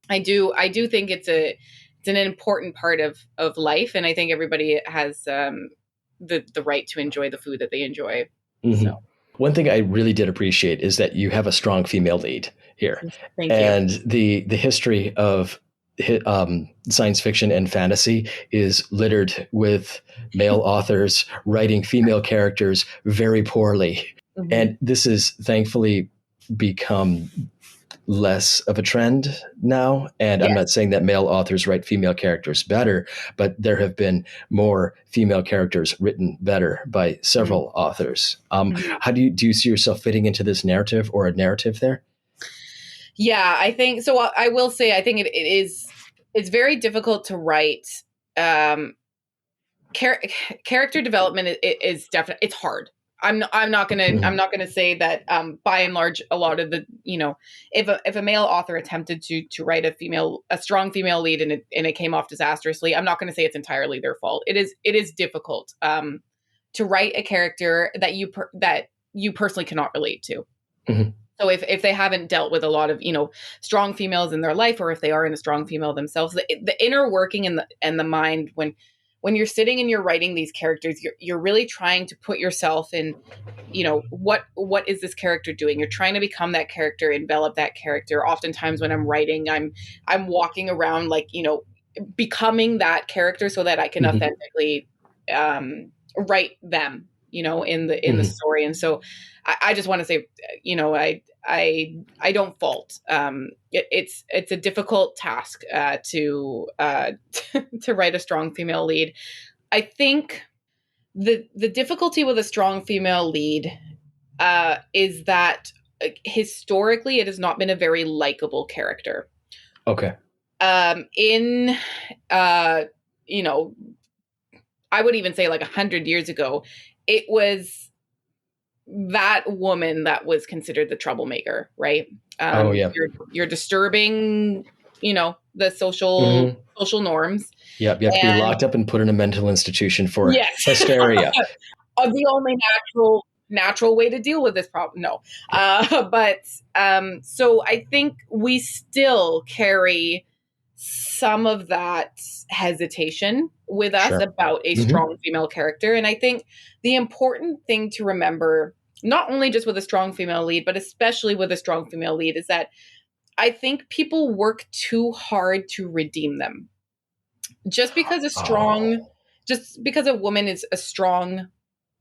I do think it's an important part of life. And I think everybody has the right to enjoy the food that they enjoy. So. One thing I really did appreciate is that you have a strong female lead here. Thank you. And the history of science fiction and fantasy is littered with male authors writing female characters very poorly. And this has thankfully become less of a trend now. And I'm not saying that male authors write female characters better, but there have been more female characters written better by several authors. How do you see yourself fitting into this narrative or a narrative there? Yeah, I think so. I will say, I think it's very difficult to write. Character development is definitely, it's hard. I'm not gonna say that by and large a lot of the if a male author attempted to write a strong female lead and it came off disastrously, I'm not gonna say it's entirely their fault. It is difficult to write a character that you personally cannot relate to. So if they haven't dealt with a lot of strong females in their life, or if they are in a strong female themselves, the inner working and the mind when you're sitting and you're writing these characters, you're really trying to put yourself in, what is this character doing? You're trying to become that character, envelop that character. Oftentimes when I'm writing, I'm walking around like, becoming that character so that I can authentically write them, in the story. And so I just want to say, I don't fault. It's a difficult task to write a strong female lead. I think the difficulty with a strong female lead is that historically it has not been a very likable character. Okay. I would even say like 100 years ago, it was that woman that was considered the troublemaker, right? You're disturbing, the social norms. Yep, you have to be locked up and put in a mental institution for hysteria. The only natural way to deal with this problem. No. So I think we still carry some of that hesitation with us about a strong female character. And I think the important thing to remember, not only just with a strong female lead, but especially with a strong female lead, is that I think people work too hard to redeem them. Just because a woman is a strong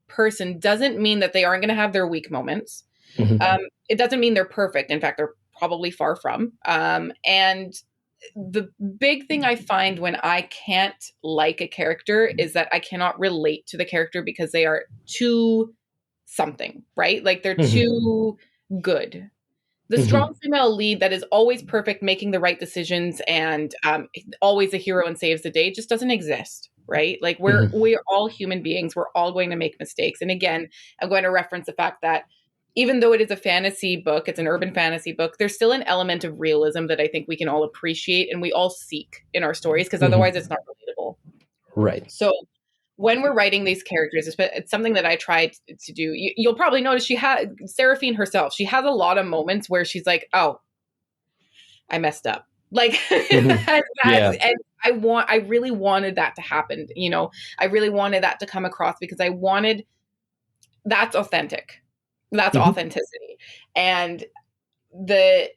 person doesn't mean that they aren't going to have their weak moments. It doesn't mean they're perfect. In fact, they're probably far from. And the big thing I find when I can't like a character is that I cannot relate to the character because they are too something, right? Like they're too good. The strong female lead that is always perfect, making the right decisions, and always a hero and saves the day just doesn't exist, right? Like we're all human beings. We're all going to make mistakes. And again, I'm going to reference the fact that even though it is a fantasy book, it's an urban fantasy book, there's still an element of realism that I think we can all appreciate and we all seek in our stories, because otherwise it's not relatable. Right. So when we're writing these characters, it's something that I tried to do. You'll probably notice she had Seraphine herself. She has a lot of moments where she's like, "Oh, I messed up." Like, Yeah. and I really wanted that to happen. I really wanted that to come across, because I wanted, that's authentic. That's authenticity. And the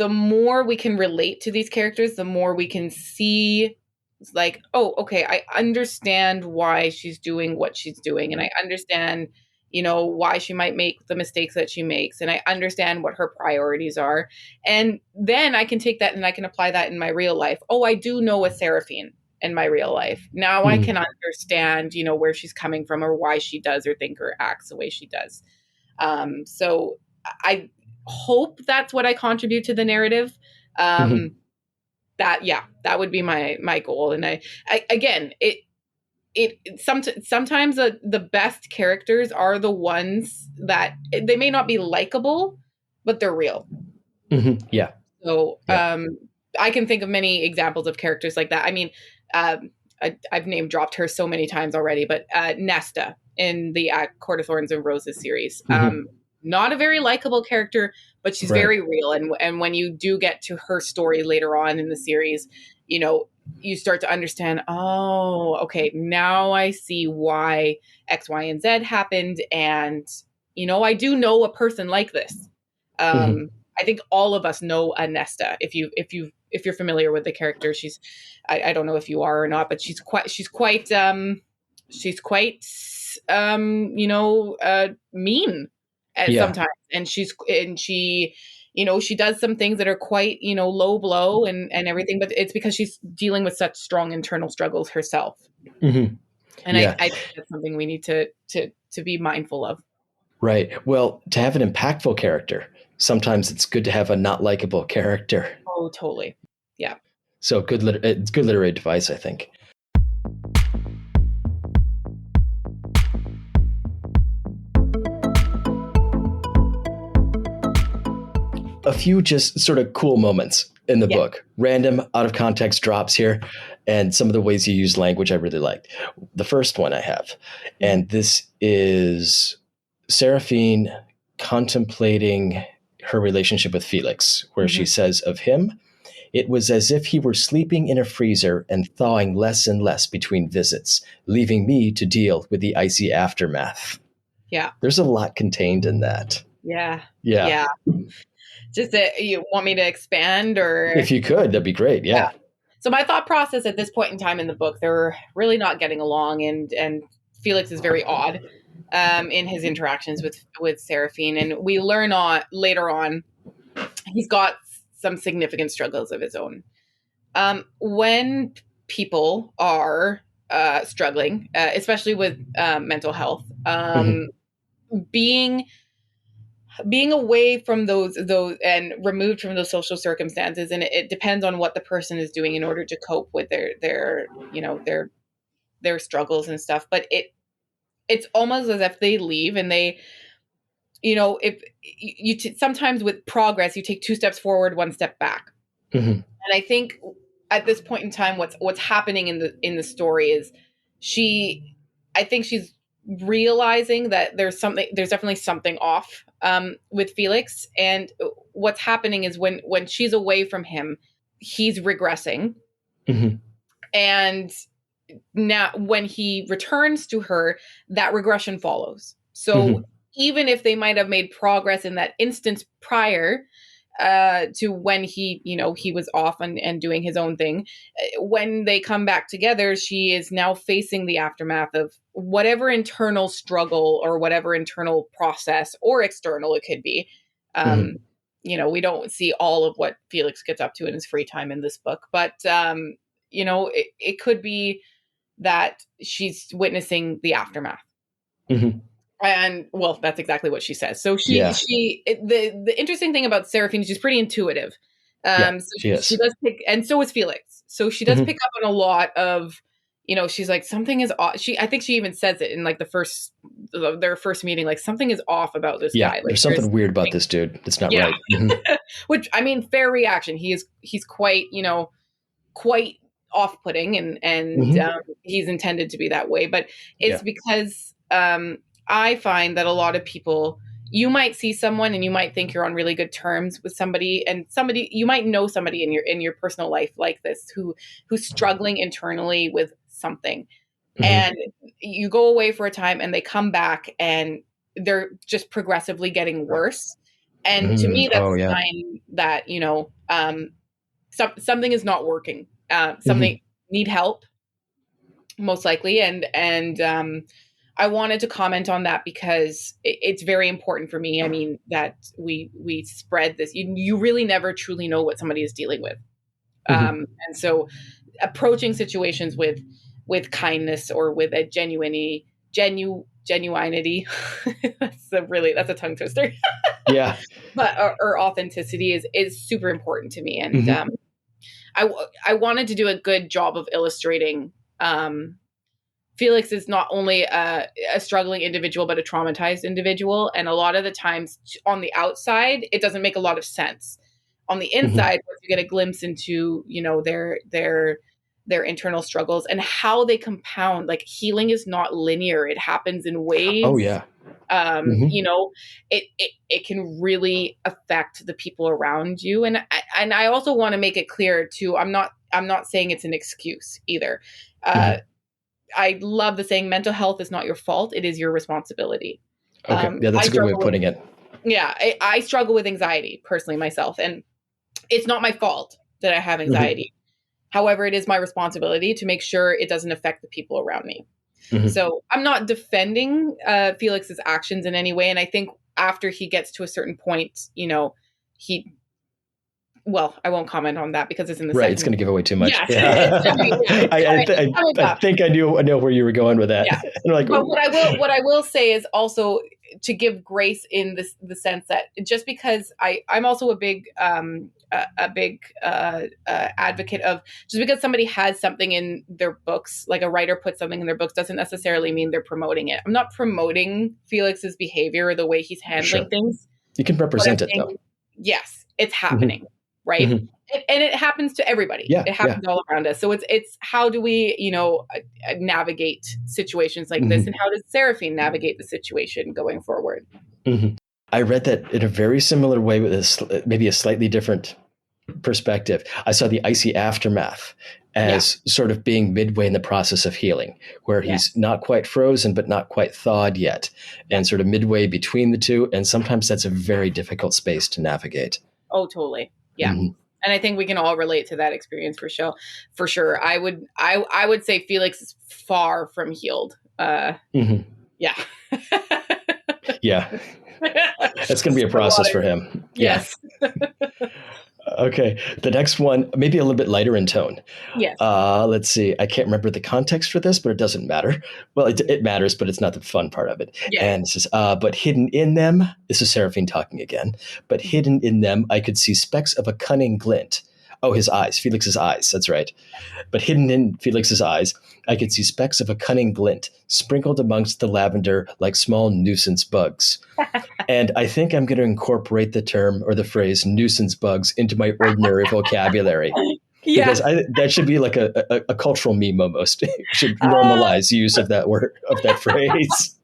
more we can relate to these characters, the more we can see, it's like, oh, okay, I understand why she's doing what she's doing. And I understand, why she might make the mistakes that she makes. And I understand what her priorities are. And then I can take that and I can apply that in my real life. Oh, I do know a Seraphine in my real life. Now I can understand, where she's coming from, or why she does or think or acts the way she does. So I hope that's what I contribute to the narrative. That would be my goal. And I again, sometimes the best characters are the ones that they may not be likable, but they're real. Yeah. So I can think of many examples of characters like that. I mean, I've name dropped her so many times already, but Nesta in the Court of Thorns and Roses series. Not a very likable character, but she's very real. And when you do get to her story later on in the series, you start to understand, oh, okay, now I see why X, Y, and Z happened. And, I do know a person like this. I think all of us know a Nesta. If you're familiar with the character, I don't know if you are or not, but she's quite mean sometimes. And she does some things that are quite, low blow and everything, but it's because she's dealing with such strong internal struggles herself. And I think that's something we need to be mindful of. Right. Well, to have an impactful character, sometimes it's good to have a not likable character. Oh, totally. Yeah. So it's good literary device, I think. A few just sort of cool moments in the book. Random out of context drops here, and some of the ways you use language I really liked. The first one I have, and this is Seraphine contemplating her relationship with Felix, where she says of him, "It was as if he were sleeping in a freezer and thawing less and less between visits, leaving me to deal with the icy aftermath." Yeah. There's a lot contained in that. Yeah. Yeah. Just you want me to expand, or if you could, that'd be great. Yeah. So my thought process at this point in time in the book, they're really not getting along, and Felix is very odd in his interactions with Seraphine, and we learn later on he's got some significant struggles of his own. When people are struggling, especially with mental health, being away from those and removed from those social circumstances, and it depends on what the person is doing in order to cope with their struggles and stuff. But it's almost as if they leave and they, if you sometimes with progress you take 2 steps forward, 1 step back. And I think at this point in time, what's happening in the story is I think she's realizing that there's definitely something off with Felix, and what's happening is when she's away from him, he's regressing. And now when he returns to her, that regression follows. So even if they might have made progress in that instance prior to when he was off and doing his own thing, when they come back together, she is now facing the aftermath of whatever internal struggle or whatever internal process, or external it could be. We don't see all of what Felix gets up to in his free time in this book, but it could be that she's witnessing the aftermath. And well, that's exactly what she says. So the interesting thing about Seraphine is she's pretty intuitive. She does pick, and so is Felix. So she does pick up on a lot of, she's like, something is off. I think she even says it in like the first their first meeting, like something is off about this guy. Like, there's something weird about this dude. It's not right. Which, I mean, fair reaction. He's quite, quite off-putting, and he's intended to be that way. But it's because I find that a lot of people, you might see someone and you might think you're on really good terms with somebody, and you might know somebody in your personal life like this who's struggling internally with something. And you go away for a time and they come back and they're just progressively getting worse. And to me, that's a sign that, something is not working. Something need help, most likely. And I wanted to comment on that because it's very important for me. I mean, that we spread this. You really never truly know what somebody is dealing with. And so approaching situations with kindness or with a genuinity, that's a tongue twister. But or authenticity is super important to me. And I wanted to do a good job of illustrating Felix is not only a struggling individual, but a traumatized individual. And a lot of the times on the outside, it doesn't make a lot of sense. On the inside, once you get a glimpse into, their internal struggles and how they compound, like healing is not linear. It happens in waves. Oh yeah. It can really affect the people around you. And I also want to make it clear too, I'm not saying it's an excuse either. I love the saying, mental health is not your fault. It is your responsibility. Okay. Yeah, that's a good way of putting it. Yeah. I struggle with anxiety personally myself, and it's not my fault that I have anxiety. However, it is my responsibility to make sure it doesn't affect the people around me. So I'm not defending Felix's actions in any way. And I think after he gets to a certain point, I won't comment on that because it's in the right. It's going to give away too much. Yeah. I think I know where you were going with that. Yeah. Like, but what I will say is also to give grace in the sense that just because I'm also a big advocate of, just because somebody has something in their books, like a writer puts something in their books, doesn't necessarily mean they're promoting it. I'm not promoting Felix's behavior or the way he's handling things. You can represent it though. Yes, it's happening. Right. And it happens to everybody. It happens all around us. So it's how do we, navigate situations like this, and how does Seraphine navigate the situation going forward? I read that in a very similar way with maybe a slightly different perspective. I saw the icy aftermath as sort of being midway in the process of healing, where he's not quite frozen, but not quite thawed yet, and sort of midway between the two. And sometimes that's a very difficult space to navigate. Oh, totally. Yeah. And I think we can all relate to that experience for sure. I would say Felix is far from healed. Yeah. Yeah. That's going to be a process for him. Yes. Okay. The next one, maybe a little bit lighter in tone. Yes. Let's see. I can't remember the context for this, but it doesn't matter. Well, it matters, but it's not the fun part of it. Yeah. And it says, but hidden in them, this is Seraphine talking again, but hidden in them, I could see specks of a cunning glint. Oh, his eyes, Felix's eyes. That's right. But hidden in Felix's eyes, I could see specks of a cunning glint sprinkled amongst the lavender like small nuisance bugs. And I think I'm going to incorporate the term or the phrase nuisance bugs into my ordinary vocabulary. Because that should be like a cultural meme almost. It should normalize use of that word, of that phrase.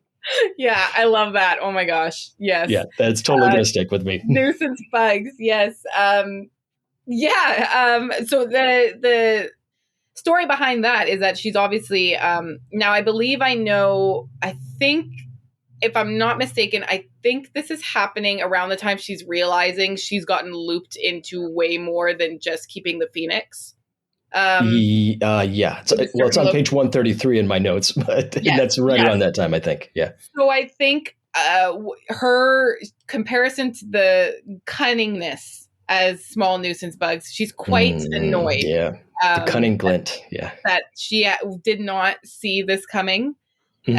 Yeah, I love that. Oh my gosh. Yes. Yeah, that's totally going to stick with me. Nuisance bugs. Yes. So the story behind that is that she's obviously, now I think if I'm not mistaken, I think this is happening around the time she's realizing she's gotten looped into way more than just keeping the Phoenix. It's on page 133 in my notes, but that's right around that time, I think. Yeah. So I think her comparison to the cunningness as small nuisance bugs, she's quite annoyed. Yeah. The cunning glint. Yeah. That she did not see this coming. She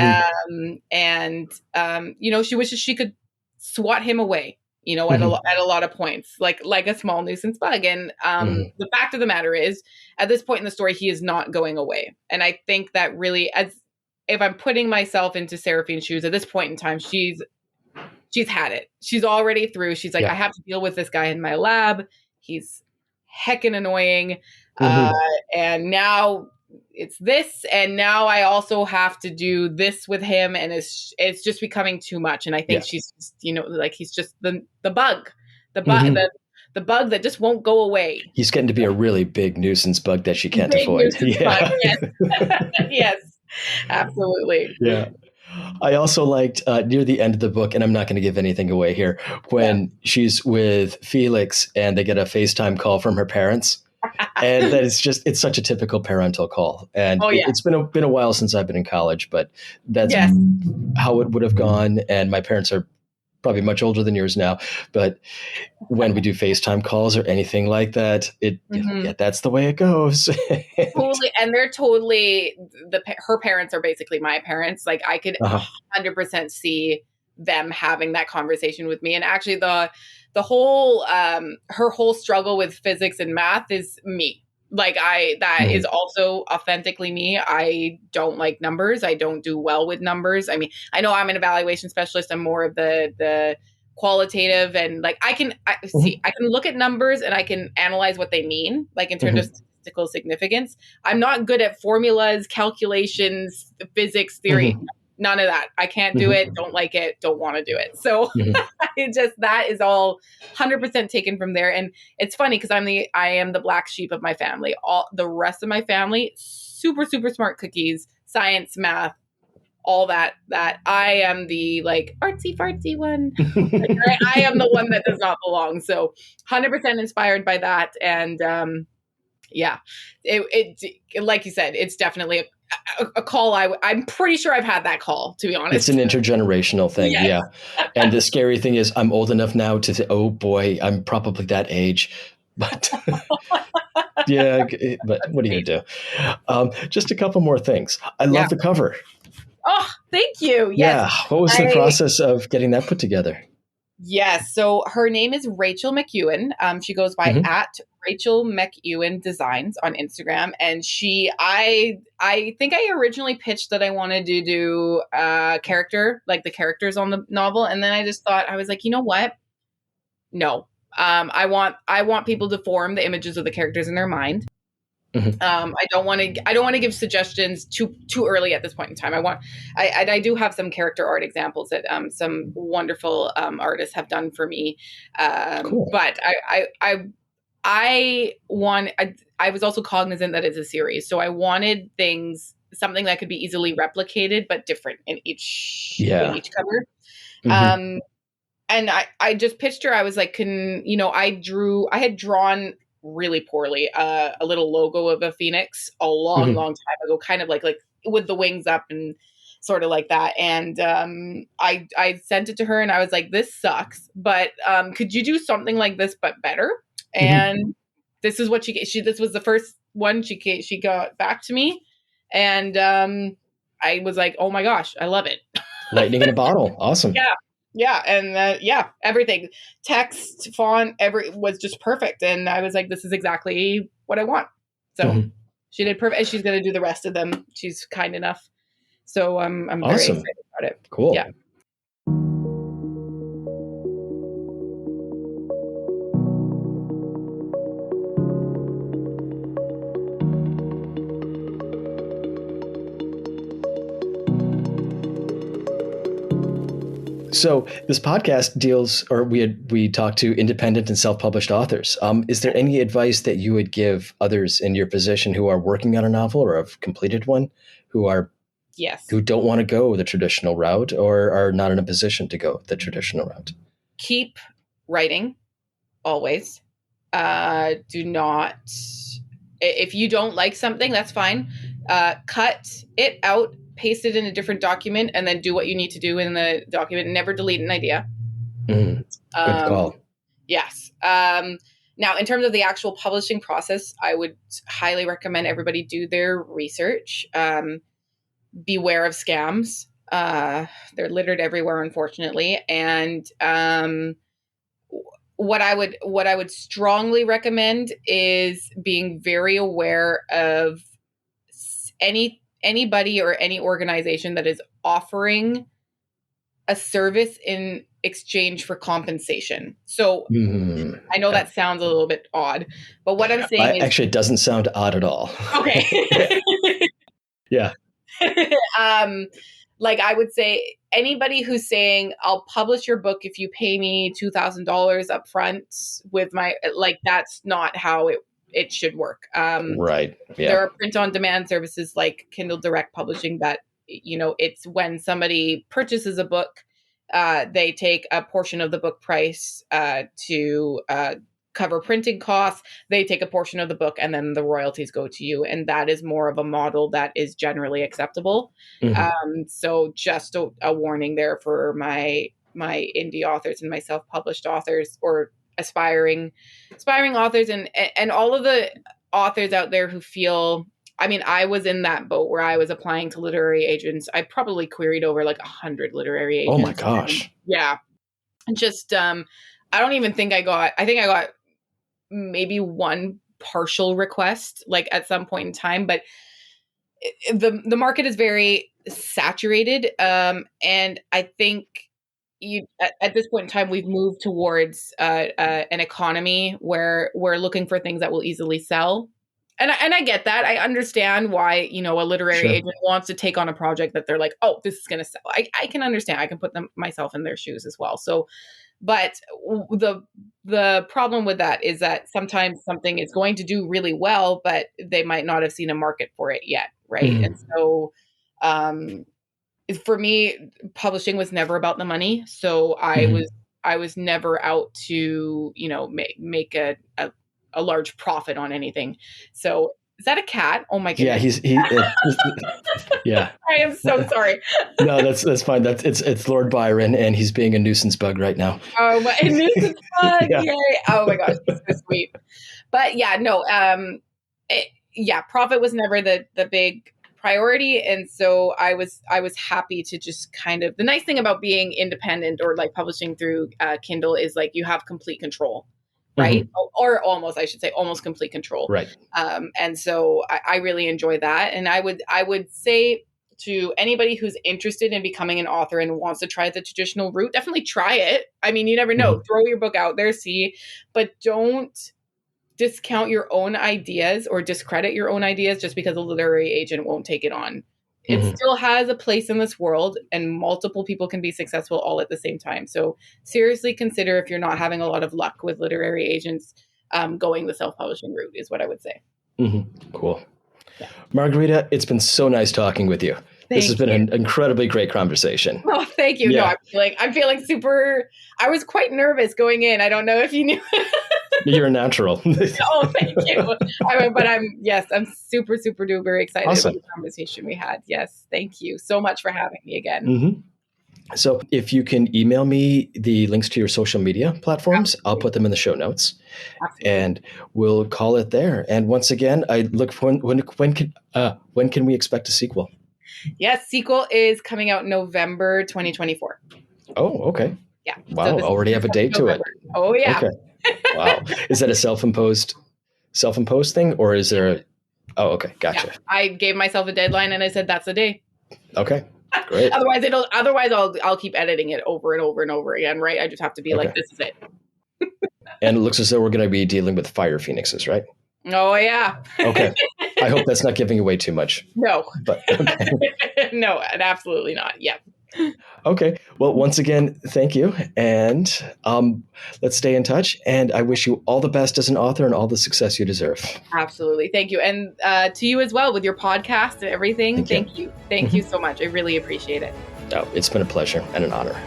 wishes she could swat him away, at a lot of points, like a small nuisance bug. And the fact of the matter is, at this point in the story, he is not going away. And I think that really, if I'm putting myself into Seraphine's shoes at this point in time, she's had it. She's already through. She's like, I have to deal with this guy in my lab. He's heckin' annoying. And now it's this, and now I also have to do this with him, and it's just becoming too much. And I think she's just, like, he's just the bug, the bug that just won't go away. He's getting to be a really big nuisance bug that she can't avoid. Bug, yes. Yes, absolutely. Yeah. I also liked near the end of the book, and I'm not going to give anything away here, when she's with Felix and they get a FaceTime call from her parents. And that it's such a typical parental call. And it's been a while since I've been in college, but that's how it would have gone. And my parents are probably much older than yours now, but when we do FaceTime calls or anything like that, that's the way it goes. Totally. And they're totally, her parents are basically my parents. Like, I could 100% see them having that conversation with me. And actually the whole, her whole struggle with physics and math is me. Like, that is also authentically me. I don't like numbers. I don't do well with numbers. I mean, I know I'm an evaluation specialist. I'm more of the qualitative, and like, I can look at numbers and I can analyze what they mean, like in terms of statistical significance. I'm not good at formulas, calculations, physics, theory. None of that. I can't do it. Don't like it. Don't want to do it. So that is all 100% taken from there. And it's funny because I am the black sheep of my family. All the rest of my family, super, super smart cookies, science, math, all that I am the like artsy fartsy one. I am the one that does not belong. So 100% inspired by that. And it like you said, it's definitely a call. I'm pretty sure I've had that call, to be honest. It's an intergenerational thing. Yes. Yeah. And the scary thing is I'm old enough now to say, oh boy, I'm probably that age, but but what are you going to do? Just a couple more things. I love the cover. Oh, thank you. Yes. Yeah. What was the process of getting that put together? Yes. So her name is Rachel McEwen. She goes by at Rachel McEwen Designs on Instagram. And I think I originally pitched that I wanted to do character, like the characters on the novel. And then I just thought, I was like, you know what? No. I want people to form the images of the characters in their mind. I don't want to give suggestions too early at this point in time. I do have some character art examples that some wonderful artists have done for me. Cool. But I was also cognizant that it's a series, so I wanted something that could be easily replicated but different in each cover. And I just pitched her. I was like, I had drawn really poorly a little logo of a phoenix a long time ago, kind of like with the wings up and sort of like that. And I sent it to her and I was like, this sucks, but could you do something like this but better? And this is what this was the first one she got back to me, and I was like, oh my gosh, I love it. Lightning in a bottle. Awesome. Yeah. And everything, text, font, was just perfect. And I was like, this is exactly what I want. So she did perfect. And she's going to do the rest of them. She's kind enough. So I'm very excited about it. Cool. Yeah. So this podcast we talk to independent and self-published authors. Is there any advice that you would give others in your position who are working on a novel or have completed one, who don't want to go the traditional route or are not in a position to go the traditional route? Keep writing, always. Do not, if you don't like something, that's fine. Cut it out, paste it in a different document, and then do what you need to do in the document. Never delete an idea. Good call. Yes. Now, in terms of the actual publishing process, I would highly recommend everybody do their research. Beware of scams. They're littered everywhere, unfortunately. And what I would strongly recommend is being very aware of any anybody or any organization that is offering a service in exchange for compensation. So I know that sounds a little bit odd, but what I'm saying is actually, it doesn't sound odd at all. Okay. Yeah. Like I would say anybody who's saying, I'll publish your book if you pay me $2,000 up front with my, like, that's not how it should work. Right. Yeah. There are print on demand services like Kindle Direct Publishing that, you know, it's when somebody purchases a book, they take a portion of the book price to cover printing costs. They take a portion of the book and then the royalties go to you. And that is more of a model that is generally acceptable. So just a warning there for my indie authors and my self-published authors or aspiring authors and all of the authors out there who feel, I mean, I was in that boat where I was applying to literary agents. I probably queried over like 100 literary agents. Oh my gosh. Yeah. Just, I don't even think I got maybe one partial request like at some point in time, but the market is very saturated. And I think at this point in time, we've moved towards an economy where we're looking for things that will easily sell. And I get that. I understand why, you know, a literary agent wants to take on a project that they're like, oh, this is going to sell. I can understand. I can put myself in their shoes as well. So, but the problem with that is that sometimes something is going to do really well, but they might not have seen a market for it yet. Right. And so, for me, publishing was never about the money. So I was never out to, you know, make a large profit on anything. So is that a cat? Oh my goodness. Yeah, yeah. I am so sorry. No, that's fine. It's Lord Byron, and he's being a nuisance bug right now. Oh, a nuisance bug! Yeah. Yay! Oh my gosh, that's so sweet. But yeah, no. Profit was never the big priority, and so I was happy to just kind of. The nice thing about being independent or like publishing through Kindle is like you have complete control. Right. Or almost, I should say, almost complete control. Right. And so I really enjoy that. And I would say to anybody who's interested in becoming an author and wants to try the traditional route, definitely try it. I mean, you never know. Throw your book out there, see, but don't discount your own ideas or discredit your own ideas just because a literary agent won't take it on. It still has a place in this world, and multiple people can be successful all at the same time. So seriously consider, if you're not having a lot of luck with literary agents, going the self-publishing route is what I would say. Cool. Yeah. Margarita, it's been so nice talking with you. This has been an incredibly great conversation. Oh, thank you. Yeah. No, I'm feeling super, I was quite nervous going in. I don't know if you knew. You're a natural. Oh, thank you. I'm super, super duper excited about the conversation we had. Yes. Thank you so much for having me again. So if you can email me the links to your social media platforms, I'll put them in the show notes. And we'll call it there. And once again, I look for when can we expect a sequel? Yes, sequel is coming out November 2024. Oh, okay. Yeah. Wow, so already have a date to it. Oh, yeah. Okay. Wow. Is that a self-imposed thing, or is there Oh, okay. Gotcha. Yeah. I gave myself a deadline and I said that's the day. Okay. Great. Otherwise I'll keep editing it over and over and over again, right? I just have to be like, this is it. And it looks as though we're going to be dealing with fire phoenixes, right? Oh, yeah. Okay. I hope that's not giving away too much. No. But okay. No, absolutely not. Yeah. Okay. Well, once again, thank you. And let's stay in touch. And I wish you all the best as an author and all the success you deserve. Absolutely. Thank you. And to you as well with your podcast and everything. Thank you. Thank you so much. I really appreciate it. Oh, it's been a pleasure and an honor.